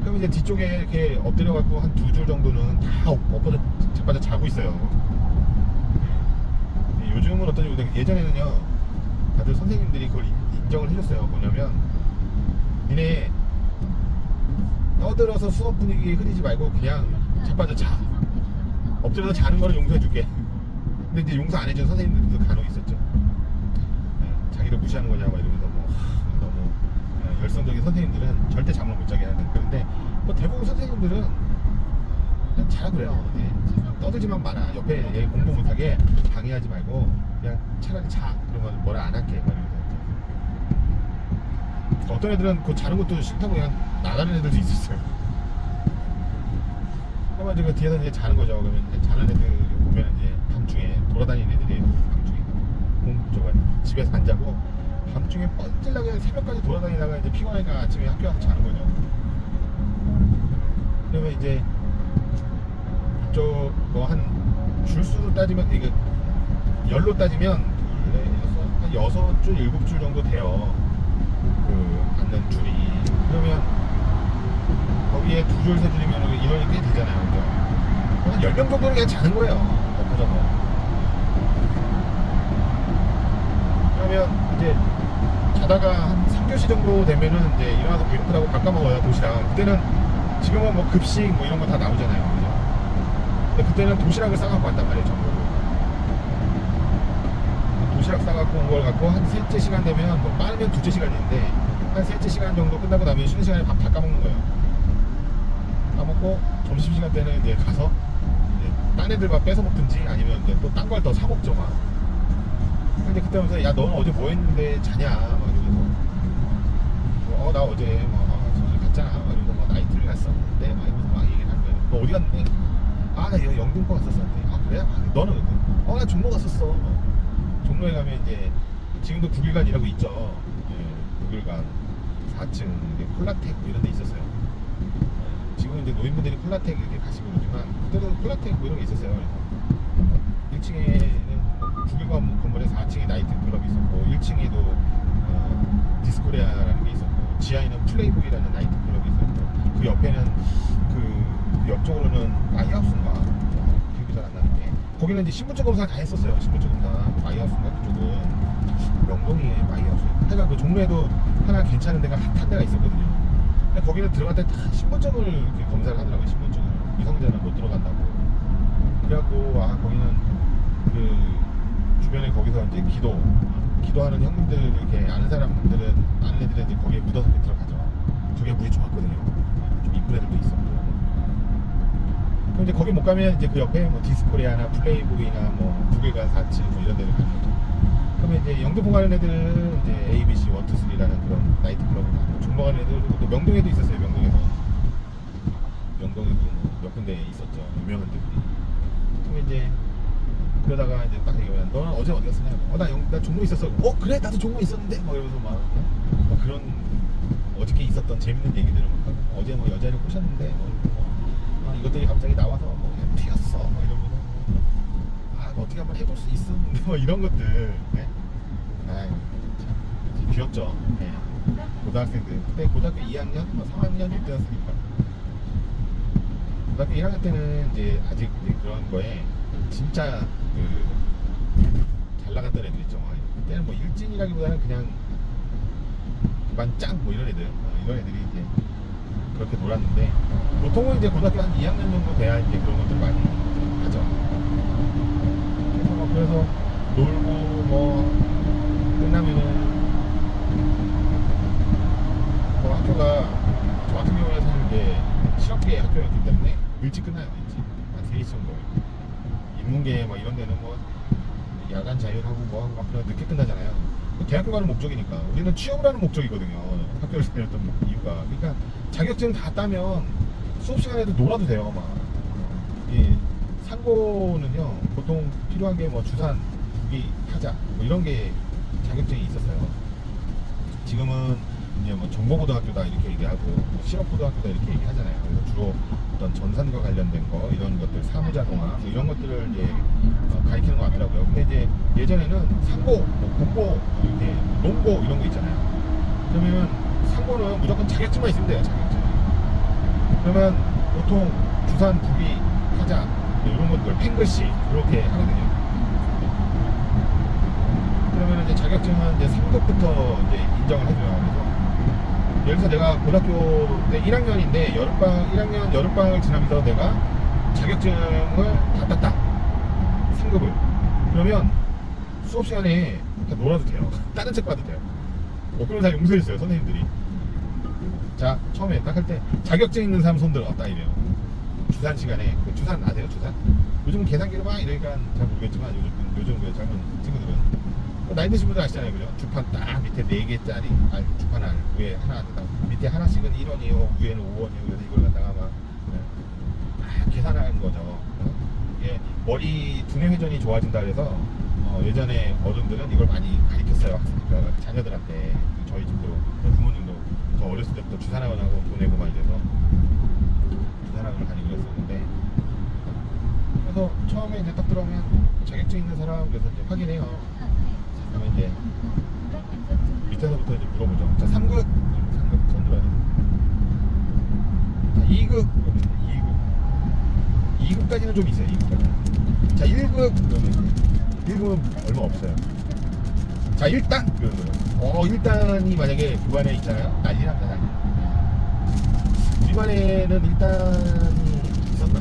그럼 이제 뒤쪽에 이렇게 엎드려갖고 한 2줄 정도는 다 엎어져 자빠져 자고 있어요. 요즘은 어떤지 모르겠는데 예전에는요 다들 선생님들이 그걸 인정을 해줬어요. 뭐냐면 니네 떠들어서 수업 분위기 흐리지 말고 그냥 자빠져 자. 엎드려서 자는 거는 용서해줄게. 근데 이제 용서 안 해준 선생님들도 간혹 있었죠. 자기를 무시하는 거냐고 이러면서 뭐 너무 열성적인 선생님들은 절대 잠을 못 자게 하는. 그런데 뭐 대부분 선생님들은 그냥 자라 그래요. 떠들지만 마라. 옆에 얘 공부 못하게 방해하지 말고 그냥 차라리 자. 그러면 뭐라 안 할게. 어떤 애들은 그 자는 것도 싫다고 그냥 나가는 애들도 있었어요. 그러면 이제 그 뒤에서 이제 자는 거죠. 그러면 이제 자는 애들 보면 이제 밤중에 돌아다니는 애들이 밤중에 공부조가 집에서 안 자고 밤중에 뻔질나게 새벽까지 돌아다니다가 이제 피곤하니까 아침에 학교 와서 자는 거죠. 그러면 이제 이쪽 뭐 한 줄수로 따지면 이게 열로 따지면 한 6줄, 7줄 정도 돼요. 그 앉는 줄이. 그러면 거기에 2줄, 3줄이면 인원이 꽤 되잖아요. 그죠? 한 10명 정도는 그냥 자는 거예요. 엎어져서. 그러면 이제 자다가 한 3교시 정도 되면은 이제 일어나서 배고프다고 밥까 먹어요. 도시락. 그때는 지금은 뭐 급식 뭐 이런 거 다 나오잖아요. 그죠? 근데 그때는 도시락을 싸갖고 왔단 말이에요. 전부. 도시락 싸갖고 온 걸 갖고 한 셋째 시간 되면 뭐 빠르면 둘째 시간인데 한 셋째 시간 정도 끝나고 나면 쉬는 시간에 밥 다 까먹는 거예요. 까먹고 점심시간 때는 이제 가서 이제 딴 애들 밥 뺏어 먹든지 아니면 이제 또 딴 걸 더 사 먹죠 막. 근데 그때 하면서 야 너는 어제 뭐 했는데 자냐 막 이러면서 나 어제 뭐 저기 갔잖아 막 이러면서 뭐 나이트를 갔었는데 막 이러면서 막 얘기를 하는 거예요. 너 어디 갔는데? 아 나 영등포 갔었는데. 아 그래? 아, 너는 나 종로 갔었어. 종로에 가면 이제 지금도 9일간이라고 있죠. 예, 9일간 4층 콜라텍 뭐 이런 데 있었어요. 지금은 이제 노인분들이 콜라텍 이렇게 가시고 그러지만 그때도 콜라텍 뭐 이런 게 있었어요. 1층에는 9일간 건물에 4층에 나이트클럽이 있었고 1층에도 디스코리아라는 게 있었고 지하에는 플레이보이라는 나이트클럽이 있었고 그 옆에는 그 옆쪽으로는 마이하우스인가 기억이 잘 안 나는데 거기는 이제 신분증 검사 다 했었어요. 신분증 검사 마이하우스인가 그쪽은. 명동이 많이었어요. 하여간 그 종로에도 하나 괜찮은 데가 핫한 데가 있었거든요. 근데 거기는 들어갈 때 다 신분증을 이렇게 검사를 하더라고요. 신분증을 미성년자는 못 들어간다고. 그래갖고 거기는 그 주변에 거기서 이제 기도하는 형님들 이렇게 아는 애들은 이제 거기에 묻어서 이렇게 들어가죠. 그게 물이 좋았거든요. 좀 이쁜 애들도 있었고. 그럼 이제 거기 못 가면 이제 그 옆에 뭐 디스코리아나 플레이보이나 뭐 북일간 47 뭐 이런 데를 가는 거죠. 그러면 이제 영등포 가는 애들은 이제 ABC 1, 2, 3라는 그런 나이트클럽을 가고, 종로 가는 애들은 또 명동에도 있었어요. 명동에도 몇 군데 있었죠. 유명한 데들이. 그러면 이제 그러다가 이제 딱 얘기하면 너는 어제 어디 갔었냐고. 나 종로 있었어. 그래 나도 종로 있었는데 막 이러면서 막 그런 어저께 있었던 재밌는 얘기들을 막 하고, 어제 뭐 여자를 꼬셨는데 이것들이 갑자기 나와서 뭐 그냥 튀었어 막 이러면서 어떻게 한번 해볼 수 있었는데 뭐 이런 것들. 네? 아유 참 귀엽죠. 네. 고등학생들 그때 고등학교 2학년, 3학년일 때였으니까. 고등학교 1학년 때는 이제 아직 이제 그런 거에 진짜 잘 나갔던 애들 있죠. 그때는 뭐 일진이라기보다는 그냥 반짱 뭐 이런 애들이 이제 그렇게 놀았는데, 보통은 이제 고등학교 한 2학년 정도 돼야 이제 그런 것들 많이 하죠. 그래서 놀고 뭐 끝나면은 뭐 학교가 저 같은 경우에 사실 이제 실업계 학교였기 때문에 일찍 끝나요. 일찍 한 3시 정도. 인문계 뭐 이런 데는 뭐 야간 자율하고 뭐 막 그런 늦게 끝나잖아요. 대학교 가는 목적이니까. 우리는 취업을 하는 목적이거든요. 학교를 다녔던 이유가. 그러니까 자격증 다 따면 수업 시간에도 놀아도 돼요. 막 이 상고는요 보통 필요한 게 뭐 주산, 무기, 타자 뭐 이런 게 자격증이 있었어요. 지금은 이제 뭐 정보고등학교다 이렇게 얘기하고 뭐 실업고등학교다 이렇게 얘기하잖아요. 그래서 주로 어떤 전산과 관련된 거 이런 것들, 사무자동화 뭐 이런 것들을 이제 가르치는 것 같더라고요. 근데 이제 예전에는 상고, 뭐 국고, 이렇게 농고 이런 거 있잖아요. 그러면 상고는 무조건 자격증만 있으면 돼요. 자격증. 그러면 보통 주산, 부기, 타자 이런 것들, 팽글씨 이렇게 하거든요. 그러면 이제 자격증은 이제 3급부터 이제 인정을 해줘요. 그래서 예를 들어서 내가 고등학교 때 1학년인데 1학년 여름방학을 지나면서 내가 자격증을 다 땄다. 3급을. 그러면 수업 시간에 다 놀아도 돼요. 다른 책 봐도 돼요. 그런 사람 용서해주세요, 선생님들이. 자, 처음에 딱 할 때 자격증 있는 사람 손 들어. 딱 이래요. 주산 시간에. 주산 아세요? 주산? 요즘 계산기로 막 이러니까 잘 모르겠지만 요즘 그 젊은 친구들은 나이 드신 분들 아시잖아요. 그죠? 주판 딱 밑에 4개짜리, 주판 안 위에 하나, 밑에 하나씩은 1원이요, 위에는 5원이요. 그래서 이걸 갖다가 막 계산하는 거죠. 이게 머리 두뇌 회전이 좋아진다 그래서 예전에 어른들은 이걸 많이 가르쳤어요. 그러니까 자녀들한테. 저희 집도 부모님도 더 어렸을 때부터 주산학원하고 보내고 막 이래서 주산학원을 다니고 그랬었는데, 그래서 처음에 이제 딱 들어오면 자격증 있는 사람 그래서 이제 확인해요. 그러면 이제 밑에서부터 이제 물어보죠. 자, 3급 손 들어야 돼. 자, 2급 그러면 2급까지는 좀 있어요. 2급까지. 자, 1급 그러면 1급은 얼마 없어요. 자, 1단 그러면 1단이 만약에 그 반에 있잖아요. 난리 납니다. 난리. 우리 반에는 1단이 있었나?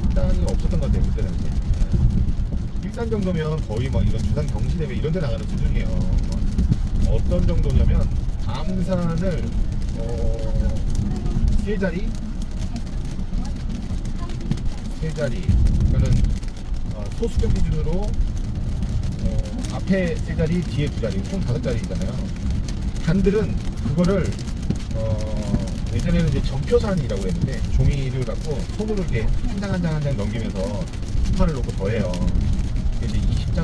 1단이 없었던 것 같아요. 그때 당시에. 1단 정도면 거의 막 이런 주산 경시대회 이런 데 나가는 수준이에요. 어떤 정도냐면 암산을 세 자리 그러니까는 소수점 기준으로 앞에 세 자리 뒤에 두 자리 총 5자리잖아요. 단들은 그거를 예전에는 이제 전표산이라고 했는데 종이를 갖고 손으로 이렇게 한 장 한 장 한 장 넘기면서 수판을 놓고 더해요. 이제 20장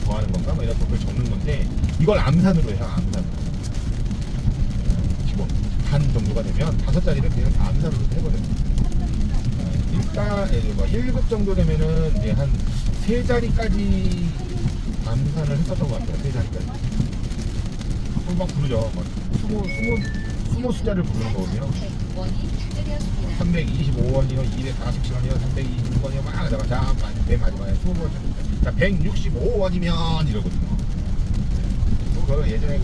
더하는 건가? 뭐 이런 그걸 적는 건데 이걸 암산으로 해요. 암산으로. 기본 반 정도가 되면 5자리를 그냥 다 암산으로 해버려요. 일단 1급 정도 되면은 이제 한 3자리까지 암산을 했었던 것 같아요. 3자리까지. 그걸 막 부르죠. 막 20 숫자를 부르는 거거든요. 325원이요, 247원이요, 326원이요, 막 하다가 맨 마지막에 20번 자, 165원이면 이러거든요. 그거 예전에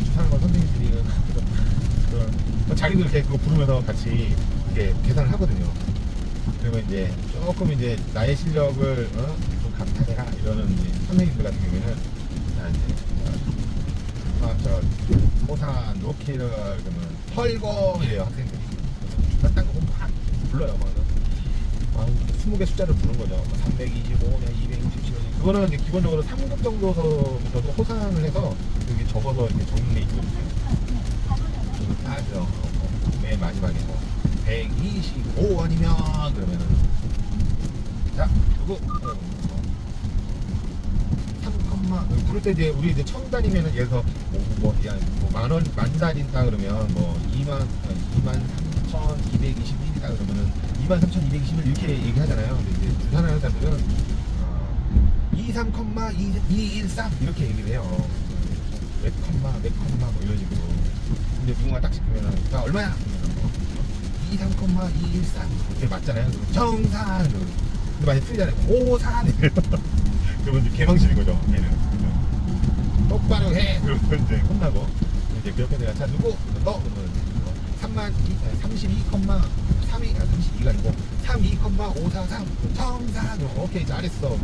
주산학원 선생님들이 자기들 이렇게 그거 부르면서 같이 이렇게 계산을 하거든요. 그러면 이제 조금 이제 나의 실력을 좀 감탄해라 이러는 이제 선생님들 같은 경우에는 저 호산 로키를 그러면 펄고 이래요 학생들이. 딴 거 보면 막 불러요. 막 20개 숫자를 부르는 거죠. 325, 267. 그거는 이제 기본적으로 3급 정도서부터도 호산을 해서 여기 적어서 이렇게 적는 게 있거든요. 그거 따죠. 맨 마지막에 125원이면 그러면은 자 누구 3컴마 부를 때 이제 우리 이제 처음 다니면은 예를 들어서 만원 만 달인다 그러면 23,221이다 그러면은 23,221 이렇게 얘기하잖아요. 근데 이제 주산하는 사람들은 23,213 이렇게 얘기를 해요. 몇 컴마 뭐 이런 식으로. 근데 누군가 딱 시키면은 자 얼마야? 23,213 이렇게 맞잖아요. 정산. 근데 많이 틀리잖아요. 54 그러면 이제 개망신인 거죠. 얘는 똑바로 해. 그러면 이제 혼나고 이제 그 옆에 내가 자 누구 너 그러면 32,が아니고 32,543 정산. 오케이 잘했어.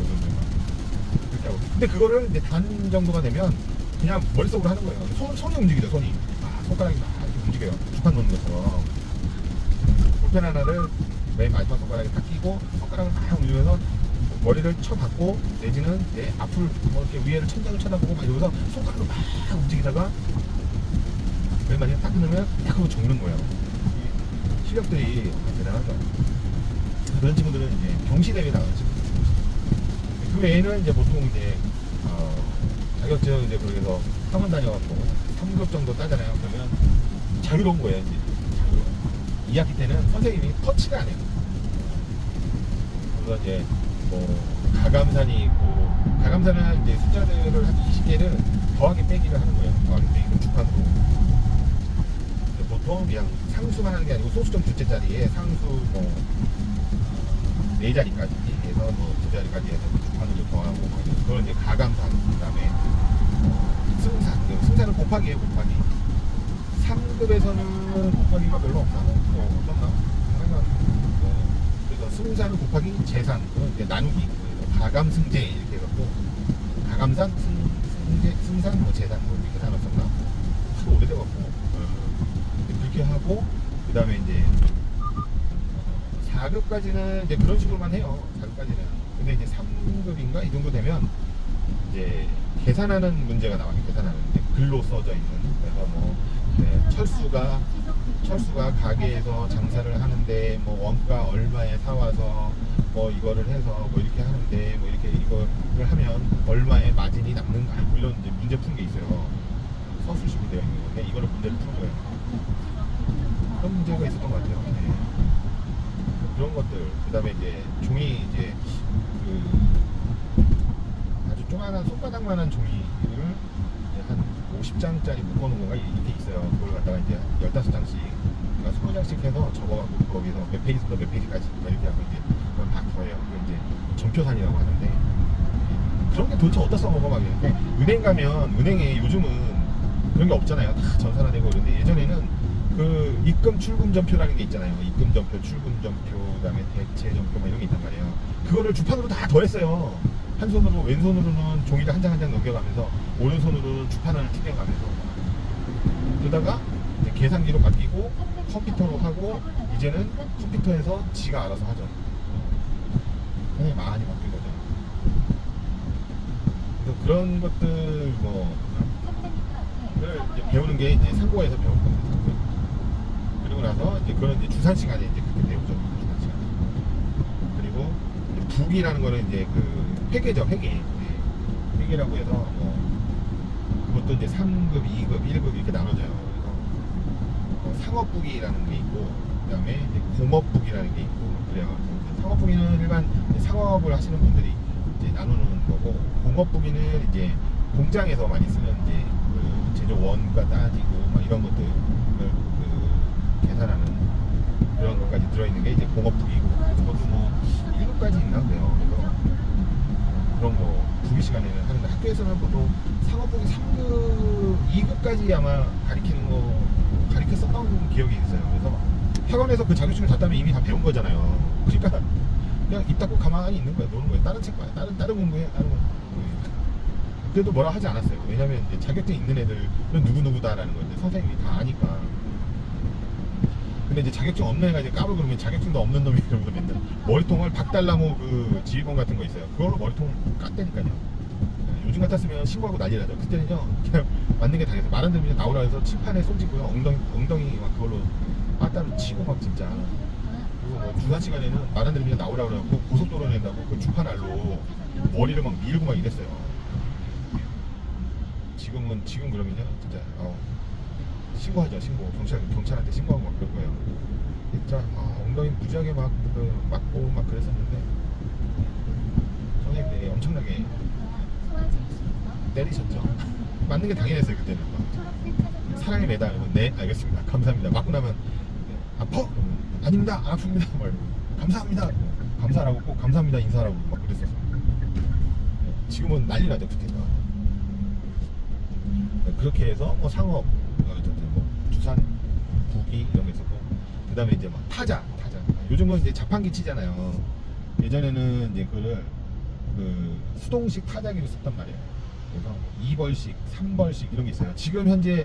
그렇게 하고. 근데 그거를 이제 단 정도가 되면 그냥 머릿속으로 하는 거예요. 손이 움직이죠. 손이 손가락이 막 이렇게 움직여요. 주판 놓는 것처럼. 볼펜 하나를 맨 마지막 손가락에 딱 끼고 손가락을 막 움직여서 머리를 쳐박고 내지는 이제 앞을 이렇게 위에를 천장을 쳐다보고 막 이러면서 손가락을 막 움직이다가 맨 마지막에 딱 끊으면 딱 하고 적는 거예요. 실력들이 대단하죠. 그런 친구들은 이제 경시대회 나가는 친구들. 그 외에는 이제 보통 이제 자격증 이제 그래서 학원 다녀갖고 3급 정도 따잖아요. 그러면 자유로운 거예요. 이제 2학기 때는 선생님이 터치가 안 해요. 그래서 이제 가감산이 있고 가감산은 이제 숫자들을 한 20개를 더하기 빼기를 하는 거예요. 더하기 빼기를 주판으로. 보통 그냥 상수만 하는 게 아니고 소수점 두째 자리에 상수 4자리까지 해서 2자리까지 해서 주판으로 더하고 그걸 이제 가감산 그 다음에 승산은 곱하기예요. 곱하기 3급에서는 곱하기가 별로 없나? 없나? 그래서 승산은 곱하기 재산 이제 나누기 가감승제 이렇게 해갖고 가감산 승산 재산 이렇게 나눴었나? 하도 오래돼갖고 그렇게 하고 그 다음에 이제 4급까지는 이제 그런 식으로만 해요. 4급까지는. 근데 이제 3급인가 이 정도 되면 이제 계산하는 문제가 나와요. 계산하는 이제 글로 써져 있는. 그래서 철수가 가게에서 장사를 하는데 원가 얼마에 사와서 이거를 해서 이렇게 하는데 이렇게 이거를 하면 얼마의 마진이 남는가 이런 이제 문제 푸는 게 있어요. 서술식으로 되어 있는 건데 이거를 문제를 푸는 거예요. 그런 문제가 있었던 것 같아요. 네. 그런 것들 그다음에 이제 종이 이제 아주 조그만한 손바닥만한 종이를 한 50장짜리 묶어놓은 거가 이렇게 있어요. 그걸 갖다가 이제 15장씩, 그러니까 20장씩 해서 적어갖고 거기서 몇 페이지부터 몇 페이지까지 이렇게 하고 이제 그걸 막 더해요. 그걸 이제 전표산이라고 하는데 그런 게 도대체 어디다 써먹어 막 이랬는데 은행 가면 은행에 요즘은 그런 게 없잖아요. 다 전산화되고 그런데 예전에는 그 입금 출금 전표라는 게 있잖아요. 입금 전표, 출금 전표, 그다음에 대체 전표 막 이런 게 있단 말이에요. 그거를 주판으로 다 더했어요. 한 손으로 왼손으로는 종이를 한 장 한 장 넘겨가면서 오른손으로는 주판을 튀겨가면서 그러다가 이제 계산기로 바뀌고 컴퓨터로 하고 이제는 컴퓨터에서 지가 알아서 하죠. 굉장히 많이 바뀐 거죠. 그래서 그런 것들 를 이제 배우는 게 이제 상고에서 배울 겁니다. 그리고 나서 이제 그런 이제 주산 시간에 이제 그렇게 배우죠. 주산 시간. 그리고 북이라는 거는 이제 회계죠, 회계. 회계라고 해서 그것도 이제 3급, 2급, 1급 이렇게 나눠져요. 그래서 상업북이라는 게 있고, 그다음에 이제 공업북이라는 게 있고, 그래요. 상업북이는 일반 상업을 하시는 분들이 이제 나누는 거고, 공업북이는 이제 공장에서 많이 쓰는 이제 제조 원가 따지고 막 이런 것들을 계산하는 그런 것까지 들어있는 게 이제 공업북이고, 그것도 1급까지 있나 그래요. 그래서 그런 거 두 개 시간에는 하는데 학교에서는 보통 상업복이 3급, 2급까지 아마 가르쳤었던 기억이 있어요. 그래서 학원에서 그 자격증을 다 따면 이미 다 배운 거잖아요. 그러니까 그냥 입 닫고 가만히 있는 거야, 노는 거야. 다른 책 봐요. 다른 공부해. 다른 공부해. 그래도 뭐라 하지 않았어요. 왜냐면 이제 자격증 있는 애들은 누구누구다라는 걸 이제 선생님이 다 아니까. 근데 이제 자격증 없는 애가 이제 까불고 그러면 자격증도 없는 놈이 그러면 맨날 머리통을 박달나무 그 지휘봉 같은 거 있어요. 그걸로 머리통을 깠다니까요. 요즘 같았으면 신고하고 난리 나죠. 그때는요, 그냥 맞는 게 당연해서 말 안 들으면 나오라 해서 칠판에 손짓고요. 엉덩이 막 그걸로 빠따로 치고 막 진짜. 그리고 뭐 주산 시간에는 말 안 들으면 나오라 그래갖고 고속도로 낸다고 그 주판알로 머리를 막 밀고 막 이랬어요. 지금 그러면요, 진짜 신고하죠. 신고. 경찰한테 신고하고 막 그럴 거예요. 진짜 엉덩이 무지하게 막 맞고 막 그랬었는데 선생님들이 엄청나게 때리셨죠. 맞는 게 당연했어요. 그때는 막. 사랑의 메달. 네, 알겠습니다. 감사합니다. 맞고 나면 아파? 아닙니다. 안 아픕니다. 막 이러고. 감사합니다. 감사라고 꼭 감사합니다 인사라고 막 그랬었어요. 지금은 난리 나죠. 그때가. 그렇게 해서 뭐 상업, 뭐 주산, 부기 이런 게 있었고, 그 다음에 이제 막 타자. 요즘은 이제 자판기 치잖아요. 예전에는 이제 그거를 그 수동식 타자기로 썼단 말이에요. 그래서 2벌씩, 3벌씩 이런 게 있어요. 지금 현재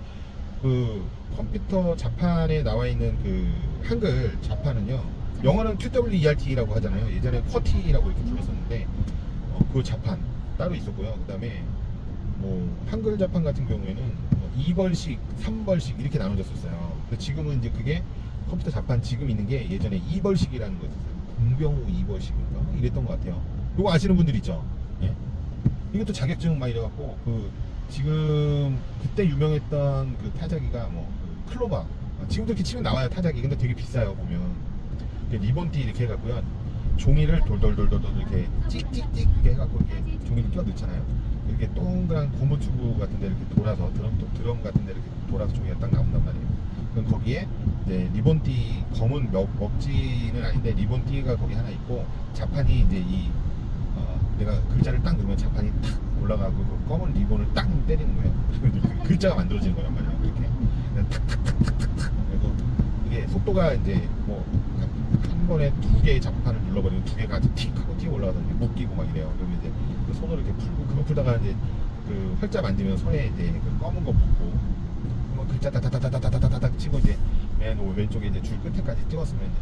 그 컴퓨터 자판에 나와 있는 그 한글 자판은요, 영어는 QWERT라고 하잖아요. 예전에 쿼티라고 이렇게 불렀었는데 그 자판 따로 있었고요. 그 다음에 뭐 한글 자판 같은 경우에는 2벌씩, 3벌씩 이렇게 나눠졌었어요. 근데 지금은 이제 그게 컴퓨터 자판 지금 있는 게 예전에 2벌씩이라는 거 있었어요. 공병호 2벌씩인가 이랬던 것 같아요. 이거 아시는 분들 있죠? 예? 이것도 자격증 막 이래갖고 그 지금 그때 유명했던 그 타자기가 그 클로바, 지금도 이렇게 치면 나와요 타자기. 근데 되게 비싸요. 보면 리본띠 이렇게 해갖고요, 종이를 돌돌돌돌 이렇게 찍찍찍 이렇게 해갖고 이렇게 종이를 끼워 넣잖아요. 이렇게 동그란 고무튜브 같은 데 이렇게 돌아서 드럼 같은 데 이렇게 돌아서 종이가 딱 나온단 말이에요. 그럼 거기에 이제 리본띠, 검은 먹지는 아닌데 리본띠가 거기 하나 있고, 자판이 이제 내가 글자를 딱 누르면 자판이 탁 올라가고 그 검은 리본을 딱 때리는 거예요. 그리고 그 글자가 만들어지는 거란 말이에요. 이렇게 탁탁탁탁탁탁. 그리고 이게 속도가 이제 뭐 한 번에 2개의 자판을 눌러버리면 2개가 같이 틱 하고 튀어 올라가서 묶이고 막 이래요. 그러면 이제 그 손으로 이렇게 풀고, 그거 풀다가 이제 그 활자 만지면 손에 이제 그 검은 거 붙고, 뭐 글자 다다다다다다다다닥 치고 이제 맨 왼쪽에 이제 줄 끝에까지 찍었으면 이제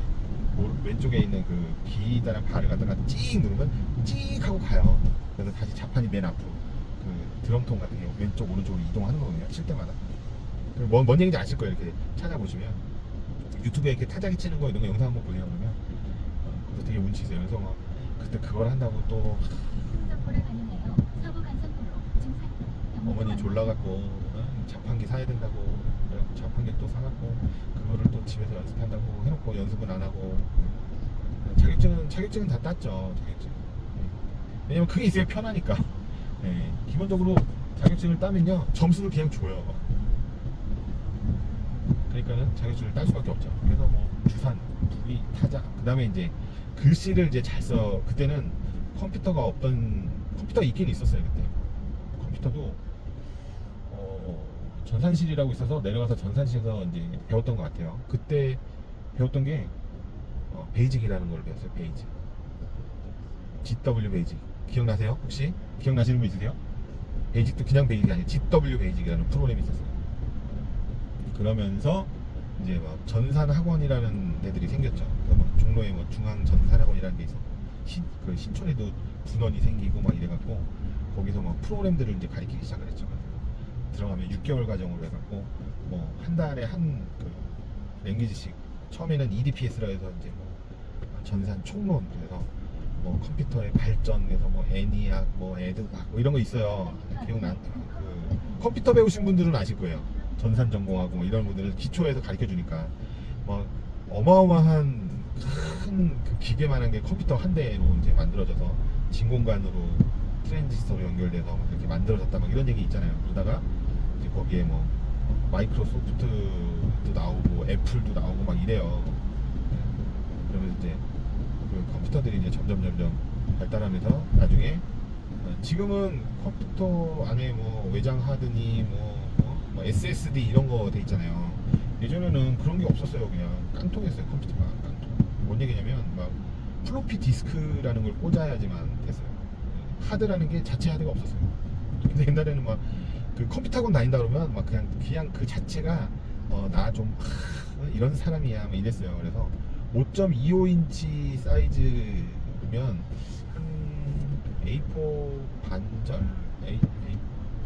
왼쪽에 있는 그 기다란 발을 갖다가 찍 누르면 찍 하고 가요. 그래서 다시 자판이 맨 앞으로 그 드럼통 같은 게 왼쪽 오른쪽으로 이동하는 거거든요. 칠 때마다. 뭔 얘기인지 아실 거예요. 이렇게 찾아보시면 유튜브에 이렇게 타자기 치는 거 이런 거 영상 한번 보세요. 그러면 그래서 되게 운치 있어요. 그래서 막 그때 그걸 한다고 또 어머니 졸라갖고 자판기 사야 된다고 자판기 또 사갖고 그거를 또 집에서 연습한다고 해놓고 연습은 안 하고, 자격증은 다 땄죠. 자격증. 왜냐면 그게 있어야 편하니까. 네. 기본적으로 자격증을 따면요 점수를 그냥 줘요. 그러니까는 자격증을 딸 수밖에 없죠. 그래서 뭐 주산, 부기, 타자, 그 다음에 이제 글씨를 이제 잘 써. 그때는 컴퓨터가 있긴 있었어요. 그때 컴퓨터도 전산실이라고 있어서 내려가서 전산실에서 이제 배웠던 것 같아요. 그때 배웠던 게 베이직이라는 걸 배웠어요. 베이직, GW 베이직 기억나세요? 혹시 기억나시는 분 있으세요? 베이직도 그냥 베이직이 아니에요. GW 베이직이라는 프로그램이 있었어요. 그러면서 이제 막 전산학원이라는 데들이 생겼죠. 그러니까 막 종로에 뭐 중앙전산학원이라는 게 있어. 그 신촌에도 분원이 생기고 막 이래갖고 거기서 막 프로그램들을 이제 가르치기 시작을 했죠. 들어가면 6개월 과정으로 해갖고 뭐 한 달에 한 그 랭귀지씩, 처음에는 EDPS라 해서 이제 뭐 전산 총론, 그래서 뭐 컴퓨터의 발전에서 뭐 애니악, 뭐 에드박 뭐 이런 거 있어요. 기억나? 그 컴퓨터 배우신 분들은 아실 거예요. 전산 전공하고 뭐 이런 분들은 기초에서 가르쳐 주니까 뭐 어마어마한 큰 그 기계만한 게 컴퓨터 한 대로 이제 만들어져서 진공관으로 트랜지스터로 연결돼서 막 이렇게 만들어졌다 막 이런 얘기 있잖아요. 그러다가 이제 거기에 뭐 마이크로소프트도 나오고 애플도 나오고 막 이래요. 그러면 이제 그 컴퓨터들이 이제 점점 발달하면서 나중에 지금은 컴퓨터 안에 뭐 외장 하드니 뭐 SSD 이런 거 돼 있잖아요. 예전에는 그런 게 없었어요. 그냥 깡통이었어요. 컴퓨터가 깡통. 뭔 얘기냐면 막 플로피 디스크라는 걸 꽂아야지만 됐어요. 하드라는 게 자체 하드가 없었어요. 근데 옛날에는 막 그 컴퓨터 학원 다닌다 그러면 막 그냥 그 자체가 나 좀 이런 사람이야 막 이랬어요. 그래서 5.25인치 사이즈면 한 A4 반절,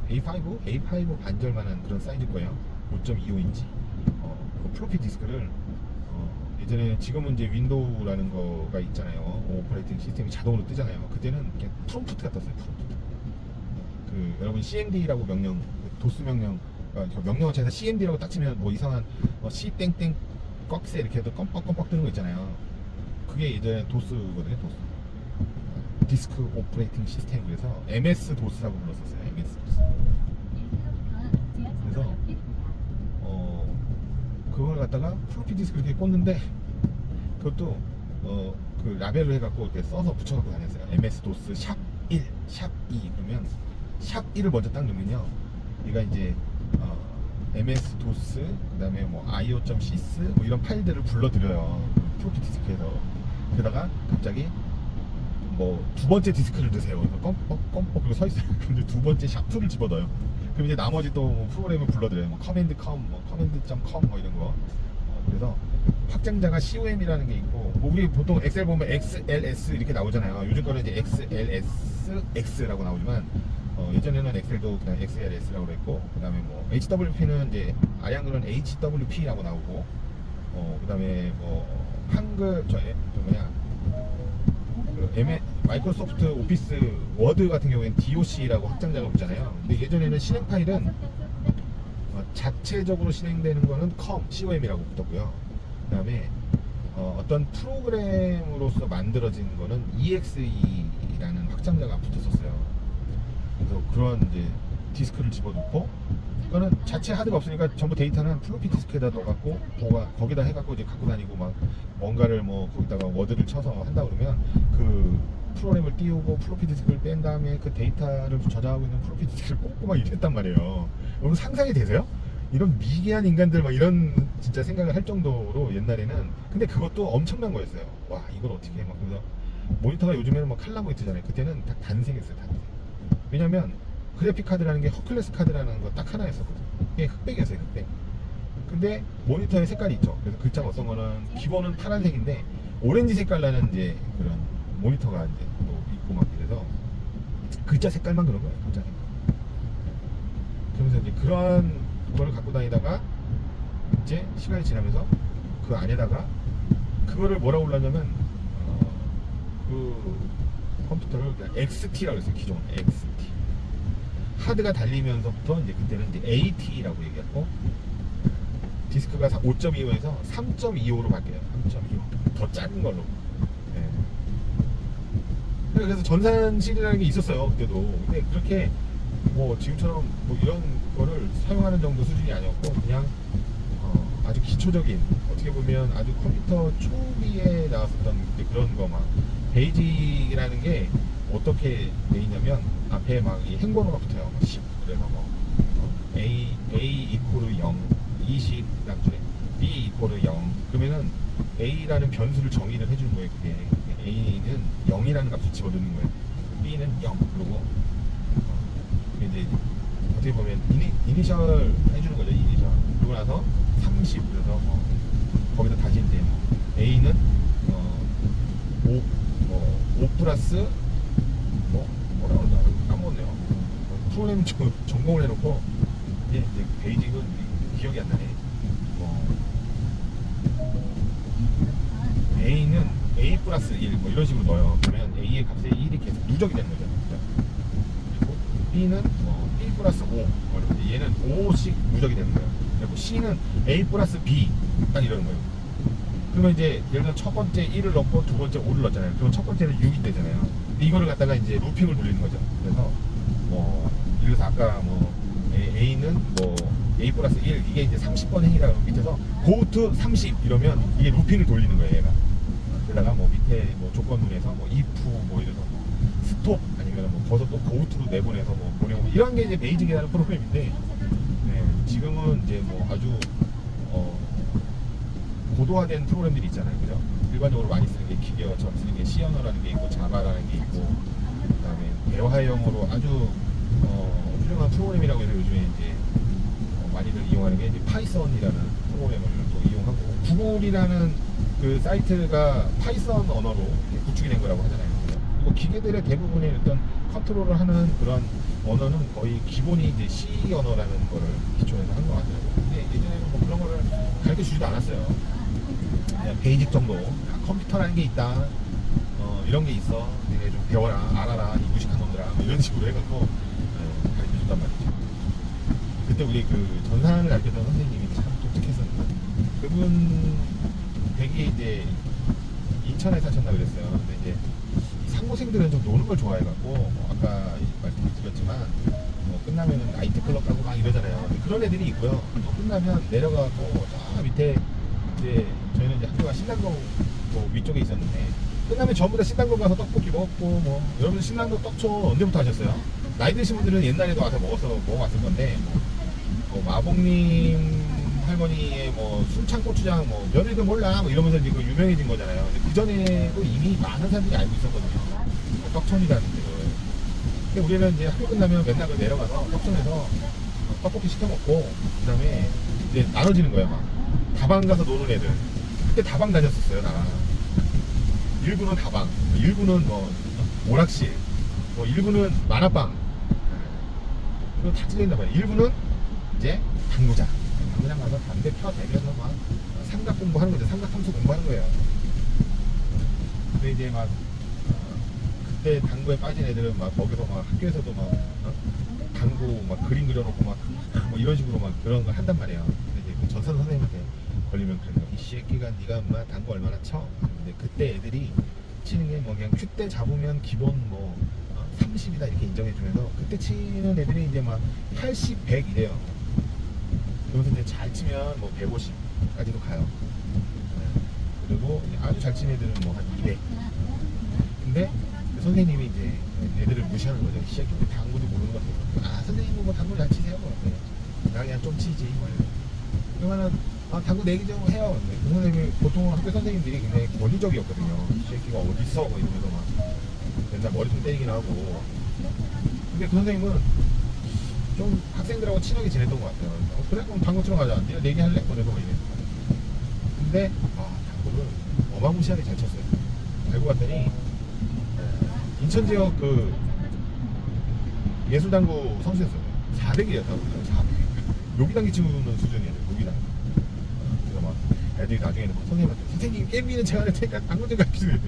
A5 반절만한 그런 사이즈일 거예요. 5.25인치. 그 플로피 디스크를 예전에 지금은 이제 윈도우라는 거가 있잖아요. 오퍼레이팅 시스템이 자동으로 뜨잖아요. 그때는 그냥 프롬프트가 떴어요. 프롬프트. 그 여러분 CMD라고 명령, 도스 명령, 명령어체에서 CMD라고 딱 치면 뭐 이상한 C 땡땡 꺽쇠 이렇게 해도 껌뻑껌뻑 뜨는 거 있잖아요. 그게 예전에 도스거든요. 도스. 디스크 오퍼레이팅 시스템. 그래서 MS 도스라고 불렀었어요. MS 도스. 그래서 그걸 갖다가 플로피 디스크 이렇게 꽂는데 그것도 그 라벨로 해갖고 이렇게 써서 붙여갖고 다녔어요. MS 도스 샵 1, 샵 2 그러면 샵 1을 먼저 딱 누르면요. 얘가 이제 MS 도스 그다음에 뭐 io.sys 뭐 이런 파일들을 불러들여요. 플로피 디스크에서. 그러다가 갑자기 뭐 두 번째 디스크를 넣으세요. 껌뻑 그리고 서 있어요. 근데 두 번째 샵2를 집어넣어요. 그럼 이제 나머지 또 뭐 프로그램을 불러들여요. 뭐 커맨드 컴, 뭐 커맨드.com 뭐 이런 거. 그래서 확장자가 COM이라는 게 있고, 뭐 우리 보통 엑셀 보면 XLS 이렇게 나오잖아요. 요즘 거는 이제 XLSX라고 나오지만 예전에는 엑셀도 그냥 XLS라고 그랬고, 그다음에 뭐 HWP는 이제 아양글은 HWP라고 나오고, 그다음에 뭐 한글 저 뭐냐 마이크로소프트 오피스 워드 같은 경우에는 DOC라고 확장자가 있잖아요. 근데 예전에는 실행 파일은 자체적으로 실행되는 거는 COM이라고 붙었고요. 그다음에 어떤 프로그램으로서 만들어진 거는 EXE라는 확장자가 붙었었어요. 그래서 그런 이제 디스크를 집어넣고, 그거는 자체 하드가 없으니까 전부 데이터는 플로피 디스크에다 넣어갖고 거기다 해갖고 이제 갖고 다니고, 막 뭔가를 뭐 거기다가 워드를 쳐서 한다 그러면 그 프로그램을 띄우고 플로피 디스크를 뺀 다음에 그 데이터를 저장하고 있는 플로피 디스크를 꽂고 막 이랬단 말이에요. 여러분 상상이 되세요? 이런 미개한 인간들 막 이런 진짜 생각을 할 정도로 옛날에는. 근데 그것도 엄청난 거였어요. 와, 이걸 어떻게 해? 막 그래서 모니터가 요즘에는 막 칼라 모니터잖아요. 그때는 다 단색이었어요. 단색. 왜냐면 그래픽 카드라는 게 허클레스 카드라는 거 딱 하나 있었거든요. 이게 흑백이었어요. 흑백. 근데 모니터에 색깔이 있죠. 그래서 글자가 어떤 거는 기본은 파란색인데 오렌지 색깔 나는 이제 그런 모니터가 이제 또 있고 막 이래서 글자 색깔만 그런 거예요. 글자 색깔. 그러면서 이제 그런 거를 갖고 다니다가 이제 시간이 지나면서 그 안에다가 그거를 뭐라고 불렀냐면 그 컴퓨터를 그냥 XT라고 했어요. 기존 XT. 하드가 달리면서부터 이제 그때는 이제 AT라고 얘기했고, 디스크가 5.25에서 3.25로 바뀌어요. 3.25. 더 작은 걸로. 네. 그래서 전산실이라는 게 있었어요. 그때도. 근데 그렇게 뭐 지금처럼 뭐 이런 거를 사용하는 정도 수준이 아니었고, 그냥 아주 기초적인, 어떻게 보면 아주 컴퓨터 초기에 나왔었던 그런 거, 막 베이직이라는 게 어떻게 돼 있냐면 앞에 막 이 행번호가 붙어요. 10. 그래서 뭐 A 이코르 0, 20 그다음에 B 이코르 0. 그러면은 A라는 변수를 정의를 해주는 거예요. 그게 A는 0이라는 값을 집어넣는 거예요. B는 0. 그리고 이제 어떻게 보면 이니셜 해주는 거죠. 이니셜. 그러고 나서 30. 그래서 뭐 거기다 다시 이제 A는 5 플러스 뭐라고 그러나 까먹었네요. 프로그램 전공을 해놓고 이제 베이직은 기억이 안 나네. A는 A 플러스 1 뭐 이런 식으로 넣어요. 그러면 A의 값에 1이 계속 누적이 되는 거죠. 그리고 B는 B 플러스 5. 얘는 5씩 누적이 되는 거예요. 그리고 C는 A 플러스 B 딱 이러는 거예요. 그러면 이제 예를 들어 첫 번째 1을 넣고 두 번째 5를 넣었잖아요. 그럼 첫 번째는 6이 되잖아요. 이거를 갖다가 이제 루핑을 돌리는 거죠. 그래서 예를 들어서 아까 A는 A 플러스 1 이게 이제 30번 행위라고 밑에서 go to 30 이러면 이게 루핑을 돌리는 거예요. 얘가. 그러다가 밑에 조건문에서 if 이래서 스톱 아니면 거기서 또 고우트로 내보내서 뭐 보내고 이런 게 이제 베이직이라는 프로그램인데 네, 지금은 이제 뭐 아주 고도화된 프로그램들이 있잖아요, 그죠? 일반적으로 많이 쓰는 게 기계어처럼 쓰는 게 C 언어라는 게 있고 자바라는 게 있고 그다음에 대화형으로 아주 훌륭한 프로그램이라고 해서 요즘에 이제 많이들 이용하는 게 이제 파이썬이라는 프로그램을 또 이용하고 구글이라는 그 사이트가 파이썬 언어로 구축이 된 거라고 하잖아요. 그리고 기계들의 대부분의 어떤 컨트롤을 하는 그런 언어는 거의 기본이 이제 C 언어라는 거를 기초해서 한 것 같더라고요. 근데 예전에는 뭐 그런 거를 가르쳐 주지도 않았어요. 그냥 베이직 정도 컴퓨터라는 게 있다. 이런 게 있어. 되게 좀 배워라, 알아라, 이 무식한 놈들아. 뭐 이런 식으로 해갖고 가르쳐 줬단 말이죠. 그때 우리 그 전산을 가르쳤던 선생님이 참 독특했었는데 그분 댁이 이제 인천에 사셨나 그랬어요. 근데 이제 상고생들은 좀 노는 걸 좋아해갖고 아까 말씀드렸지만 끝나면은 나이트 클럽 가고 막 이러잖아요. 그런 애들이 있고요. 또 끝나면 내려가고 저 밑에 이제 저희는 이제 학교가 신당동 뭐 위쪽에 있었는데 끝나면 전부 다 신당동 가서 떡볶이 먹고 뭐 여러분 신당동 떡초 언제부터 하셨어요? 나이 드신 분들은 옛날에도 와서 먹어봤을 건데 뭐 마봉님 할머니의 뭐 순창 고추장 뭐 며느리도 몰라 뭐 이러면서 이제 그 유명해진 거잖아요. 근데 그 전에도 이미 많은 사람들이 알고 있었거든요. 떡촌이라는 데를. 근데 우리는 이제 학교 끝나면 맨날 그 내려가서 떡촌에서 떡볶이 시켜 먹고 그다음에 이제 나눠지는 거예요. 막 다방 가서 노는 애들. 그때 다방 다녔었어요, 나랑. 일부는 다방, 일부는 뭐 오락실, 뭐 일부는 만화방. 그리고 다 찔린단 말이에요. 일부는 이제 당구장. 당구장 가서 담배 펴대면서 막 삼각 공부하는 거죠. 삼각 함수 공부하는 거예요. 근데 이제 막 그때 당구에 빠진 애들은 막 거기서 막 학교에서도 막 당구 막 그림 그려놓고 막 뭐 이런 식으로 막 그런 걸 한단 말이에요. 근데 이제 그 전산 선생님한테 걸리면 그래요. 이 새끼가 네가 엄마 당구 얼마나 쳐? 근데 그때 애들이 치는 게 뭐 그냥 큐대 잡으면 기본 뭐 30이다 이렇게 인정해주면서 그때 치는 애들이 이제 막 80, 100 이래요. 그러면서 이제 잘 치면 뭐 150까지도 가요. 네. 그리고 아주 잘 치는 애들은 뭐 한 200. 근데 그 선생님이 이제 애들을 무시하는 거죠. 이 새끼 당구도 모르는 것 같아요. 아 선생님은 뭐 당구 잘 치세요? 나 그냥 좀 치지. 그러면은 당구 내기 좀 해요. 근데 그 선생님이 보통 학교 선생님들이 굉장히 권위적이었거든요. 이 새끼가 어디 있어? 뭐 이러면서 막 맨날 머리 좀 때리긴 하고. 근데 그 선생님은 좀 학생들하고 친하게 지냈던 것 같아요. 그래 그럼 당구 치러 가자. 네가 내기할래? 그래서 이래. 근데 당구를 어마무시하게 잘 쳤어요. 알고 봤더니 인천 지역 그 예술당구 선수였어요. 400이었다고. 400. 요기당기 치는 수준이에요. 요기당. 그래서 막 애들이 나중에는 막 선생님한테 선생님 게임비는 제가 할 테니까 당구 좀 가르쳐주세요.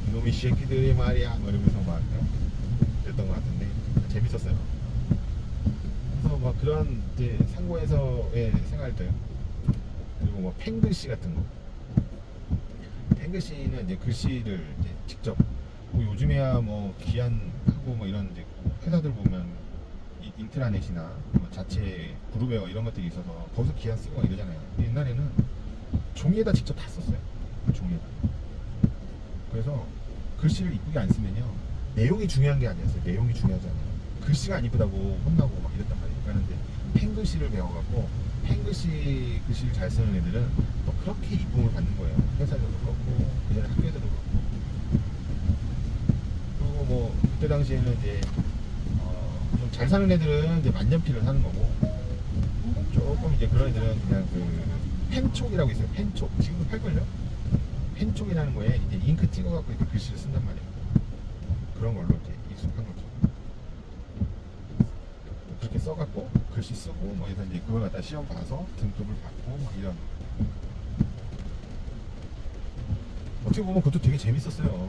이놈의 새끼들이 말이야. 뭐 이러면서 막 그랬던 것 같은데 재밌었어요. 그래서 막 그런 이제 상고에서의 생활들 그리고 뭐 펜글씨 같은 거. 펜글씨는 이제 글씨를 이제 직접 뭐 요즘에야 뭐 기한하고 뭐 이런 이제 회사들 보면 인트라넷이나 뭐 자체 그룹웨어 이런 것들이 있어서 거기서 기한 쓰고 이러잖아요. 근데 옛날에는 종이에다 직접 다 썼어요. 종이에다. 그래서 글씨를 이쁘게 안 쓰면요 내용이 중요한 게 아니었어요. 내용이 중요하지 않아요. 글씨가 안 이쁘다고 혼나고 막 이랬단 말이에요. 그런데 펜글씨를 배워갖고 펜글씨 글씨를 잘 쓰는 애들은 또 그렇게 이쁨을 받는 거예요. 회사에서도 그렇고 그 전에 학교에서도 그렇고. 그리고 뭐 그때 당시에는 이제 좀 잘 사는 애들은 이제 만년필을 사는 거고 조금 이제 그런 애들은 그냥 그 펜촉이라고 있어요. 펜촉 지금도 팔걸요? 펜촉이라는 거에 이제 잉크 찍어갖고 이렇게 글씨를 쓴단 말이에요. 그런 걸로 이제 익숙한 거죠. 그렇게 써갖고 글씨 쓰고 뭐 해서 이제 그걸 갖다 시험 봐서 등급을 받고 막 이런. 어떻게 보면 그것도 되게 재밌었어요.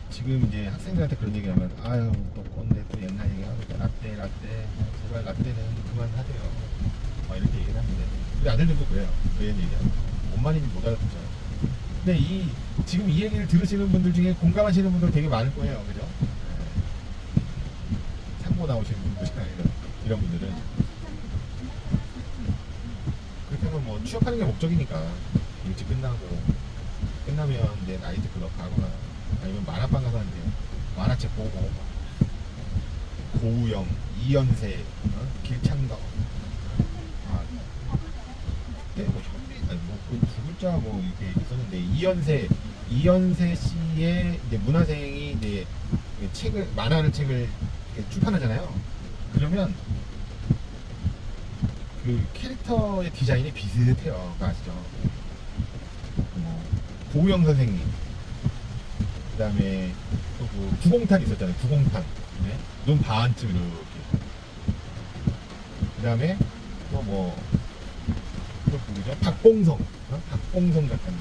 지금 이제 학생들한테 그런 얘기하면 아유 또 꼰대 또 옛날 얘기하고 라떼 제발 라떼는 그만하세요 막 이렇게 얘기를 하는데 우리 아들들도 그래요. 그런 얘기하면 뭔 말인지 못 알아듣잖아요. 근데 지금 이 얘기를 들으시는 분들 중에 공감하시는 분들 되게 많을 거예요. 그죠? 상고 나오시는 분들이나 이런 분들은 그렇게 하면 뭐 취업하는 게 목적이니까 일찍 끝나면 이제 나이트 클럽 가거나 아니면 만화방 가서 이제 만화책 보고 고우영, 이연세, 길창덕, 아, 그때 뭐 현미, 아니 뭐두 글자 뭐 이렇게 있었는데 이연세 씨의 이제 문화생이 이제 책을 만화를 책을 이렇게 출판하잖아요. 그러면 그 캐릭터의 디자인이 비슷해요. 그거 아시죠? 뭐 고우영 선생님, 그다음에 또그 구공탄 있었잖아요. 구공탄, 네? 눈 반쯤 이렇게. 그다음에 또뭐 또 누구죠? 박봉성, 박봉성 작가님.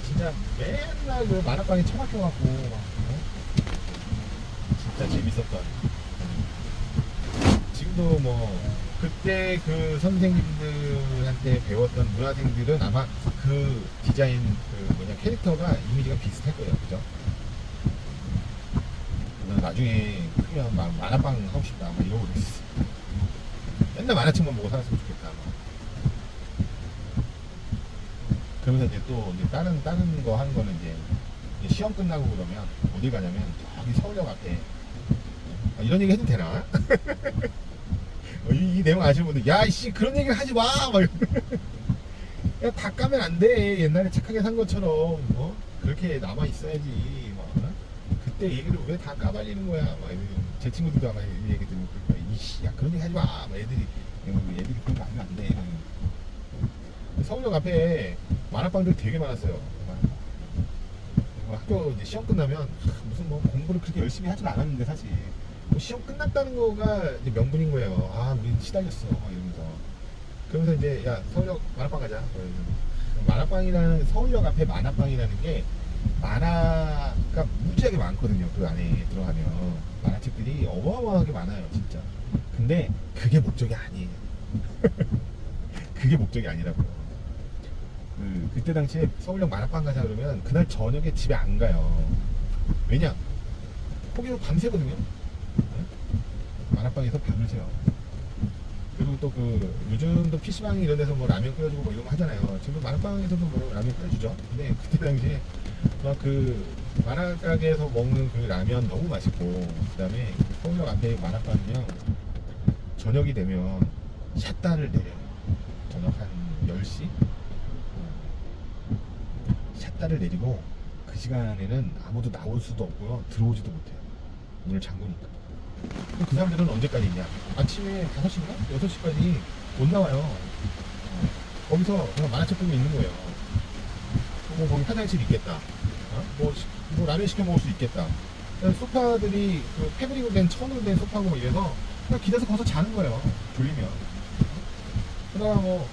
진짜 맨날 그 만화방에 처박혀갖고 막, 진짜 재밌었던. 지금도 뭐 그때 그 선생님들한테 배웠던 문화생들은 아마 그 디자인 그 뭐냐 캐릭터가 이미지가 비슷할 거예요, 그죠? 나중에 크면 막 만화방 하고 싶다 막 이러고 그랬어. 맨날 만화책만 보고 살았으면 좋겠다. 막. 그러면서 이제 또 이제 다른 거 하는 거는 이제 시험 끝나고 그러면 어디 가냐면 저기 서울역 앞에 이런 얘기 해도 되나? 이 내용 아시는 분들, 야, 이씨, 그런 얘기를 하지 마! 막 야, 다 까면 안 돼. 옛날에 착하게 산 것처럼, 그렇게 남아있어야지. 막, 그때 얘기를 왜 다 까발리는 거야. 막, 제 친구들도 아마 이 얘기 들으면, 이씨, 야, 그런 얘기 하지 마! 막 애들이 그런 거 하면 안 돼. 서울역 앞에 만화방들 되게 많았어요. 학교 이제 시험 끝나면, 무슨 뭐 공부를 그렇게 열심히 하진 않았는데, 사실. 뭐 시험 끝났다는 거가 이제 명분인 거예요. 아, 우리 시달렸어. 이러면서. 그러면서 이제, 야, 서울역 만화방 가자. 만화방이라는, 서울역 앞에 만화방이라는 게 만화가 무지하게 많거든요. 그 안에 들어가면. 만화책들이 어마어마하게 많아요, 진짜. 근데 그게 목적이 아니에요. 그게 목적이 아니라고요. 그때 당시에 서울역 만화방 가자 그러면 그날 저녁에 집에 안 가요. 왜냐? 거기서 밤새거든요. 만화방에서 밤을 새요. 그리고 또 요즘도 PC방 이런 데서 뭐 라면 끓여주고 뭐 이런 거 하잖아요. 지금 만화방에서도 뭐 라면 끓여주죠. 근데 그때 당시에 막 만화 가게에서 먹는 그 라면 너무 맛있고, 그 다음에 서울역 앞에 만화방이요. 저녁이 되면 샷다를 내려요. 저녁 한 10시? 샷다를 내리고 그 시간에는 아무도 나올 수도 없고요. 들어오지도 못해요. 문을 잠그니까. 그 사람들은 언제까지 있냐? 아침에 5시인가? 6시까지 못 나와요. 거기서 그냥 만화책 보고 있는 거예요. 뭐 거기 화장실 있겠다. 뭐 라면 시켜 먹을 수 있겠다. 소파들이 그 패브릭으로 된 천으로 된 소파고 뭐 이래서 그냥 기대서 거기서 자는 거예요. 졸리면. 그러다가 뭐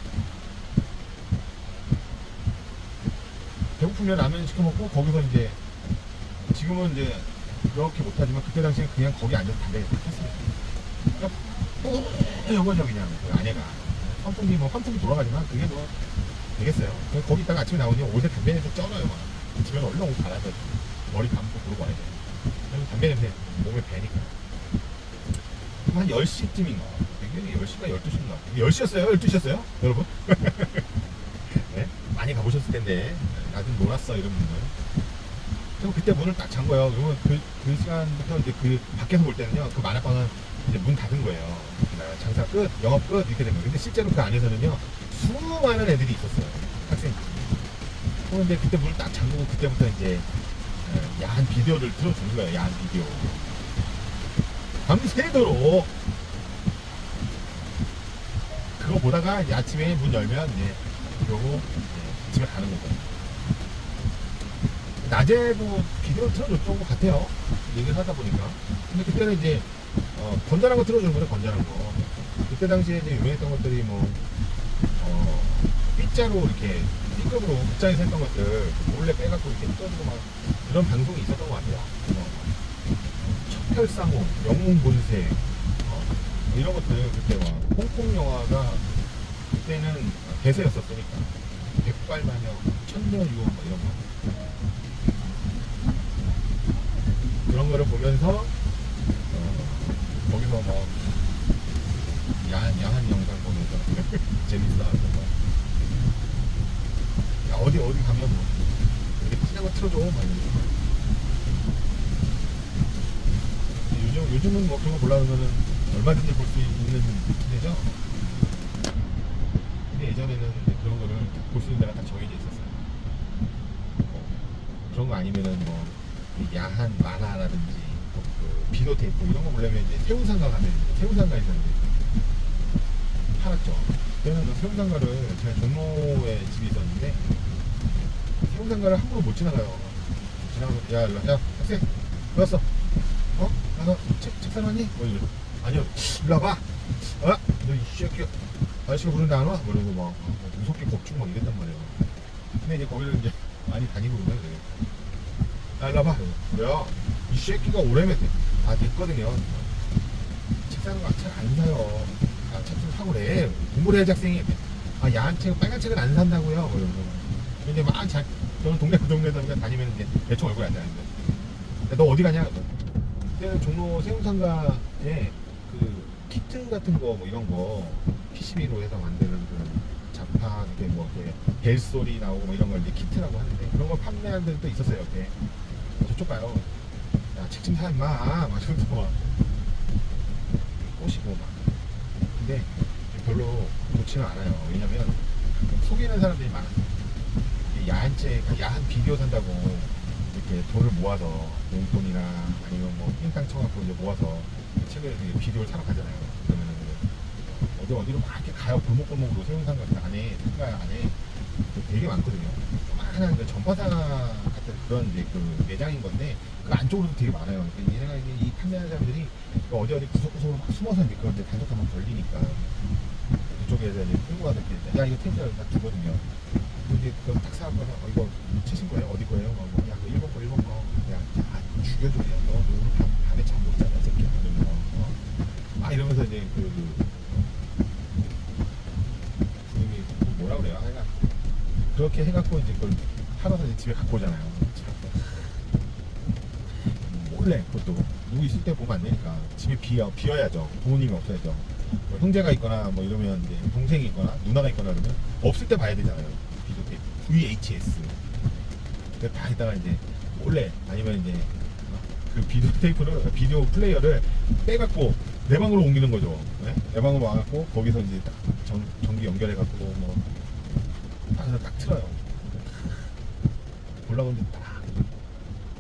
배고프면 라면 시켜 먹고 거기서 이제 지금은 이제 그렇게 못하지만 그때 당시엔 그냥 거기 앉아서 담배 폈습니다. 그러니까 이거죠 그냥 그 아내가 환풍기 돌아가지만 그게 뭐 되겠어요. 거기 있다가 아침에 나오니 옷에 담배 냄새 쩔어요. 막 집에 얼른 옷 갈아서 머리 감고 그러고 와야 돼. 담배 냄새 몸에 배니까. 한 10시쯤인가 10시인가 12시인가 10시였어요? 12시였어요? 여러분? 네? 많이 가보셨을 텐데 나좀 놀았어 이런 분들. 그리고 그때 문을 딱 잠 거예요. 그러면 그 시간부터 이제 그 밖에서 볼 때는요, 그 만화방은 이제 문 닫은 거예요. 장사 끝, 영업 끝 이렇게 된 거예요. 근데 실제로 그 안에서는요, 수많은 애들이 있었어요. 학생들이. 그런데 그때 문을 딱 잠그고 그때부터 이제 야한 비디오를 틀어주는 거예요. 야한 비디오. 밤새도록 그거 보다가 이제 아침에 문 열면 이제 그러고 이제 집에 가는 거죠. 낮에도 비디오를 틀어줬던 것 같아요. 얘기를 하다 보니까. 근데 그때는 이제 건전한 거 틀어주는 거예요. 건전한 거. 그때 당시에 이제 유명했던 것들이 뭐 B자로 이렇게 B급으로 극장에서 했던 것들 몰래 빼갖고 이렇게 틀어주고 막 그런 방송이 있었던 것 같아요. 척혈상호, 영웅본색 이런 것들 그때 막 홍콩 영화가 그때는 대세였었으니까 백발마녀, 천녀유혹 이런 거 그런 거를 보면서 거기서 뭐 야한 영상 보면서 재밌어 하고 야 어디 가면 뭐 이렇게 푸는 거 틀어줘 막 이러면서 요즘은 뭐 그런 거 보려면은 얼마든지 볼 수 있는 데죠. 근데 예전에는 이제 그런 거를 볼 수 있는 데가 다 정해져 있었어요. 뭐 그런 거 아니면은 뭐 야한 만화라든지 그 비디오 테이프 이런 거 보려면 이제 세운상가 가면 세운상가에서 이제 팔았죠. 그때는 그 세운상가를 제가 종로에 집이 있었는데 세운상가를 함부로 못 지나가요. 지나가면 야 일로 야 학생 왜 왔어? 어? 나가 책 사놨니? 뭐 이래. 아니요 일로 와봐. 너 이 새끼 아저씨가 부르는데 안 와? 뭐 이러고 막 무섭게 겁주고 막 이랬단 말이에요. 근데 이제 거기를 이제 많이 다니고 그러면 야 일로 와봐. 왜요? 이 새끼가 오래면 됐거든요. 책 사는 거 잘 안 사요. 책 좀 사고 그래. 공부를 해야지 학생이. 야한 책, 빨간 책은 안 산다고요. 뭐 이러면서. 근데 막 저는 동네 그 동네에서 그냥 다니면 이제 대충 얼굴이 안 나는데. 너 어디 가냐? 그때는 종로 세운상가에 그 키트 같은 거 뭐 이런 거 PCB로 해서 만드는 그런 자판, 이렇게 뭐 이렇게 벨소리 나오고 뭐 이런 걸 이제 키트라고 하는데 그런 거 판매하는 데도 있었어요. 옆에. 저쪽 가요. 야, 책 좀 사 임마. 막 이러면서 막 꼬시고 막. 근데 별로 좋지는 않아요. 왜냐면 속이는 사람들이 많아요. 야한 책, 야한 비디오 산다고 이렇게 돈을 모아서 용돈이나 아니면 뭐 띵땅 쳐갖고 이제 모아서 책을 비디오를 사러 가잖아요. 그러면은 어디로 막 이렇게 가요. 골목골목으로 세운상가 안에 상가 안에 되게 많거든요. 조그만한 그 전파사 같은 그런 이제 그 매장인 건데 그 안쪽으로도 되게 많아요. 그러니까 얘네가 이 판매하는 사람들이 어디 구석구석으로 막 숨어서 이제 그런데 단속하면 걸리니까 그쪽에서 이제 끌고 가서 이렇게 야 이거 텐트를 다 주거든요. 근데 그거 딱 사갖고 이거 치신 거예요? 어디 거예요? 야 그 1번 거 야 죽여줘요. 너 오늘 밤에 잠 못 자냐 새끼야. 이러면서 이제 부모님이 뭐라 그래요? 하여간 그렇게 해갖고 이제 그걸 팔아서 이제 집에 갖고 오잖아요. 몰래 그것도 누구 있을 때 보면 안 되니까 집에 비워야죠. 부모님이 없어야죠. 뭐 형제가 있거나 뭐 이러면 이제 동생이 있거나 누나가 있거나 그러면 없을 때 봐야 되잖아요. 비디오 테이프 VHS 다 있다가 이제 몰래 아니면 이제 그 비디오 플레이어를 빼갖고 내 방으로 옮기는 거죠. 네? 내 방으로 와갖고 거기서 이제 딱 전기 연결해갖고 뭐 딱 틀어요. 보려고 하는데 딱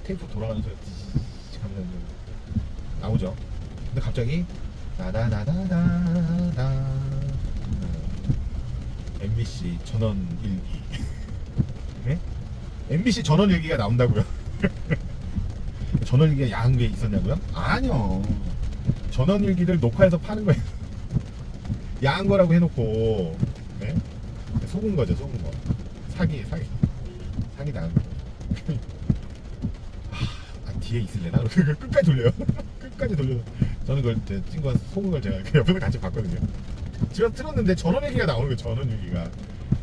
테이프 돌아가는 소리 하면 나오죠. 근데 갑자기 나다나다다다 MBC 전원일기 네? MBC 전원일기가 나온다고요? 전원일기가 야한 게 있었냐고요? 아니요. 전원일기를 녹화해서 파는 거예요. 야한 거라고 해놓고 네? 속은 거죠. 속은 거. 사기다. 뒤에 있을래나? 끝까지 돌려요. 끝까지 돌려서 저는 그걸 친구가 속은 걸 제가 옆에서 같이 봤거든요. 제가 틀었는데 전원일기가 나오는 거예요. 전원일기가.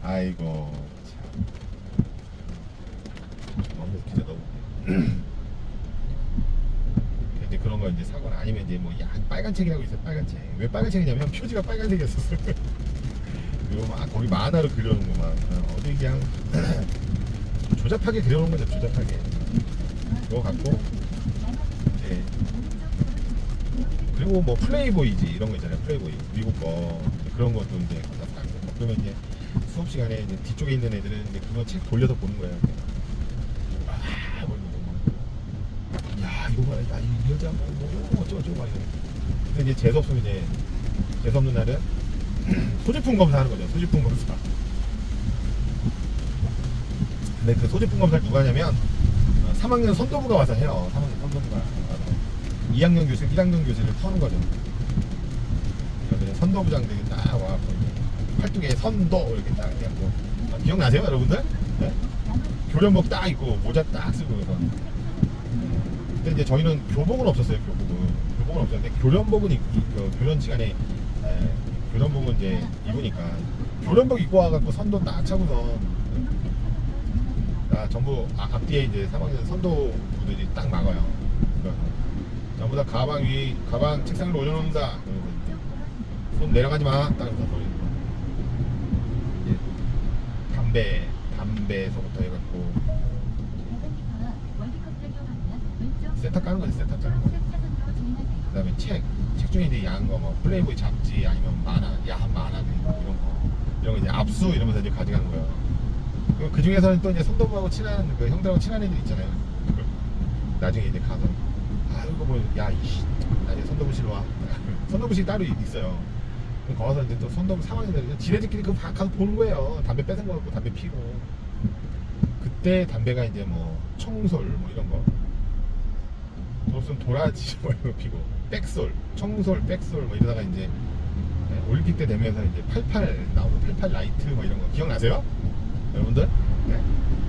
아이고 참 너무 웃기죠. 너무 이제 그런 거 이제 사거나 아니면 이제 뭐 빨간 책이라고 있어요. 빨간 책. 왜 빨간 책이냐면 표지가 빨간색이었었어요. 그리고 막 거기 만화로 그려놓은 거 막 어디 그냥 조잡하게 그려놓은 거죠. 조잡하게. 그거 갖고 예. 그리고 뭐 플레이보이지 이런 거 있잖아요. 플레이보이 미국 거 그런 것도 이제 갖다 사고 그러면 이제 수업 시간에 이제 뒤쪽에 있는 애들은 이제 그거 책 돌려서 보는 거예요. 야 이거 봐라. 야 이 여자 뭐 어쩌고 막 이래. 근데 이제 재수 없으면 이제 재수 없는 날은 소지품 검사하는 거죠. 소지품 검사. 근데 그 소지품 검사를 누가 하냐면 3학년 선도부가 와서 해요. 3학년 선도부가 와서 2학년 교실, 1학년 교실을 터는 거죠. 선도부장들이 딱 와갖고 팔뚝에 선도 이렇게 딱 해갖고 기억나세요 여러분들? 네? 교련복 딱 입고 모자 딱 쓰고 그래서 근데 이제 저희는 교복은 없었어요. 교복은 없었는데 교련복은 교련 시간에 교련복은 이제 입으니까 교련복 입고 와갖고 선도 딱 차고서 전부 앞뒤에 이제 3학년 선도부들이 딱 막아요. 그러니까 전부 다 가방 책상 위로 올려놓는다. 손 내려가지 마. 딱 소리. 담배에서부터 해갖고 세탁 까는 거지. 세탁 까는 거. 그다음에 책 중에 이제 야한 거 뭐 플레이보이 잡지 아니면 만화, 야한 만화 이런 거 이제 압수 이러면서 이제 가져가는 거예요. 그 중에서는 또 이제 손도부하고 친한 그 형들하고 친한 애들 있잖아요. 나중에 이제 가서 이거 뭐야 이씨 나중에 손도부실로 와. 손도부실 따로 있어요. 그럼 거기서 이제 또 손도부 상황인데 지네들끼리 그 가서 보는 거예요. 담배 뺏은 거 갖고 담배 피고. 그때 담배가 이제 뭐 청솔 뭐 이런 거 무슨 도라지 뭐 이런 거 피고 백솔 청솔 백솔 뭐 이러다가 이제 올림픽 때 되면서 이제 88 나오고 88 라이트 뭐 이런 거 기억나세요? 여러분들? 네?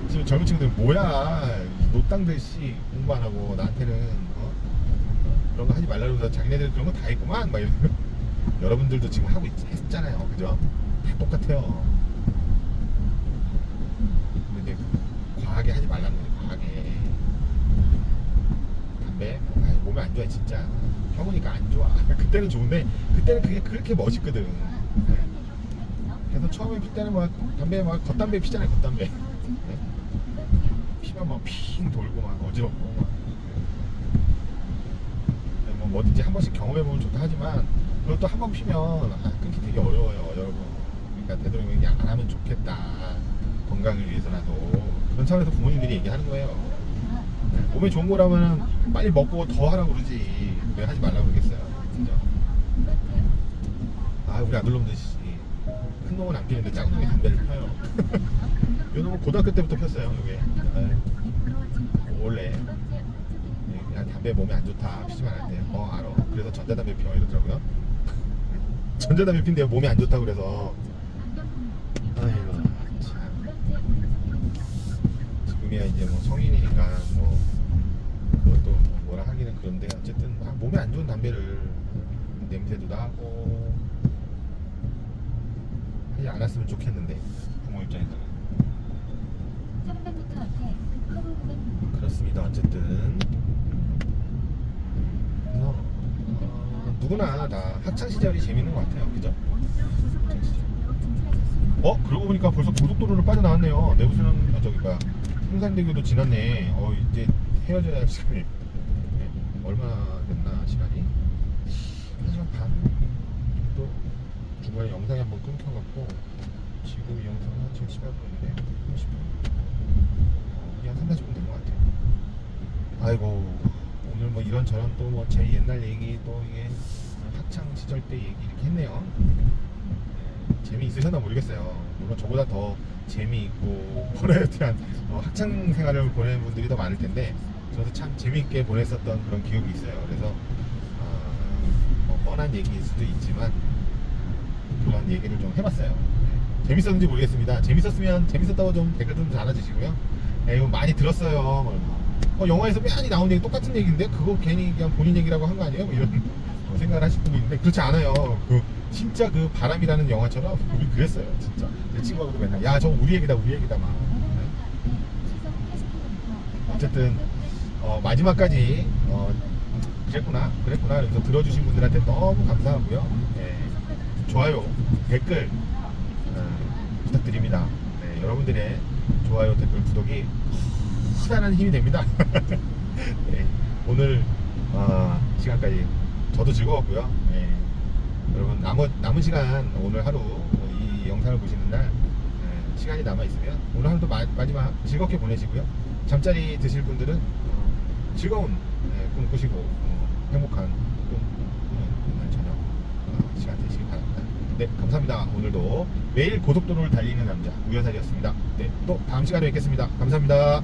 지금 젊은 친구들 뭐야 노땅들 씨 공부 안 하고 나한테는 그런 거 하지 말라고 해서 자기네들 그런 거 다 했구만 막 이런 여러분들도 지금 하고 했잖아요. 그죠? 다 똑같아요. 근데 이제 과하게 하지 말라는 거예요. 과하게 담배 몸에 안 좋아 진짜. 해보니까 안 좋아. 그때는 좋은데 그때는 그게 그렇게 멋있거든. 네? 그래서 처음에 필 때는 막 담배 막 겉담배 피잖아요. 겉담배. 네? 피면 막 핑 돌고 막 어지럽고 막. 네, 뭐 뭐든지 한 번씩 경험해보면 좋다 하지만 그것도 한 번 피면 끊기 되게 어려워요, 여러분. 그러니까 되도록이면 안 하면 좋겠다. 건강을 위해서라도 그런 차원에서 부모님들이 얘기하는 거예요. 네, 몸에 좋은 거라면 빨리 먹고 더 하라고 그러지 왜 하지 말라고 그러겠어요. 그죠? 우리 아들놈들 큰 놈은 안 피는데 작은 놈이 담배를 펴요. 요 놈은 고등학교 때부터 폈어요. 이게 원래 그냥 담배 몸에 안 좋다 피지 말아야 돼. 알아. 그래서 전자담배 펴 이러더라고요. 전자담배 핀데 몸에 안 좋다고 그래서 아이고 참 지금이야 이제 뭐 성인이니까 뭐 그것도 뭐라 하기는 그런데 어쨌든 몸에 안 좋은 담배를 냄새도 나고 하지 않았으면 좋겠는데 부모 입장에서는 그렇습니다. 어쨌든 그래서 누구나 다 학창 시절이 재밌는 것 같아요. 그죠? 그러고 보니까 벌써 고속도로를 빠져나왔네요. 내부순환 저기 뭐야 흥산대교도 지났네. 이제 헤어져야 할 시간이 얼마나 됐나 시간이 1시간 반 정도 중간에 영상이 한번 끊겨갖고 지금 이 영상은 한 78분인데 30분 그냥 3-40분 된 것 같아요. 아이고 오늘 뭐 이런저런 또 뭐 제 옛날 얘기 또 이게 학창 시절 때 얘기 이렇게 했네요. 재미있으셨나 모르겠어요. 물론 저보다 더 재미있고 버라이어티한 학창 생활을 보내는 분들이 더 많을 텐데 저도 참 재미있게 보냈었던 그런 기억이 있어요. 그래서 뭐 뻔한 얘기일 수도 있지만 그런 얘기를 좀 해봤어요. 재밌었는지 모르겠습니다. 재밌었으면 재밌었다고 좀 댓글 좀 달아주시고요. 이거 많이 들었어요. 영화에서 많이 나온 얘기 똑같은 얘기인데 그거 괜히 그냥 본인 얘기라고 한 거 아니에요? 뭐 이런 생각을 하실 분이 있는데 그렇지 않아요. 진짜 그 바람이라는 영화처럼 우리 그랬어요. 진짜 내 친구하고도 맨날 야 저거 우리 얘기다 우리 얘기다 막. 어쨌든 마지막까지 그랬구나 그래서 들어주신 분들한테 너무 감사하고요. 좋아요 댓글 부탁드립니다. 여러분들의 좋아요 댓글 구독이 커다란 힘이 됩니다. 오늘 시간까지 저도 즐거웠고요. 여러분 남은 시간 오늘 하루 이 영상을 보시는 날 시간이 남아 있으면 오늘 하루도 마지막 즐겁게 보내시고요. 잠자리 드실 분들은 즐거운 꿈 꾸시고 행복한 꿈 꾸는 저녁 시간 되시길 바랍니다. 네, 감사합니다. 오늘도 매일 고속도로를 달리는 남자 우여살이었습니다. 네, 또 다음 시간에 뵙겠습니다. 감사합니다.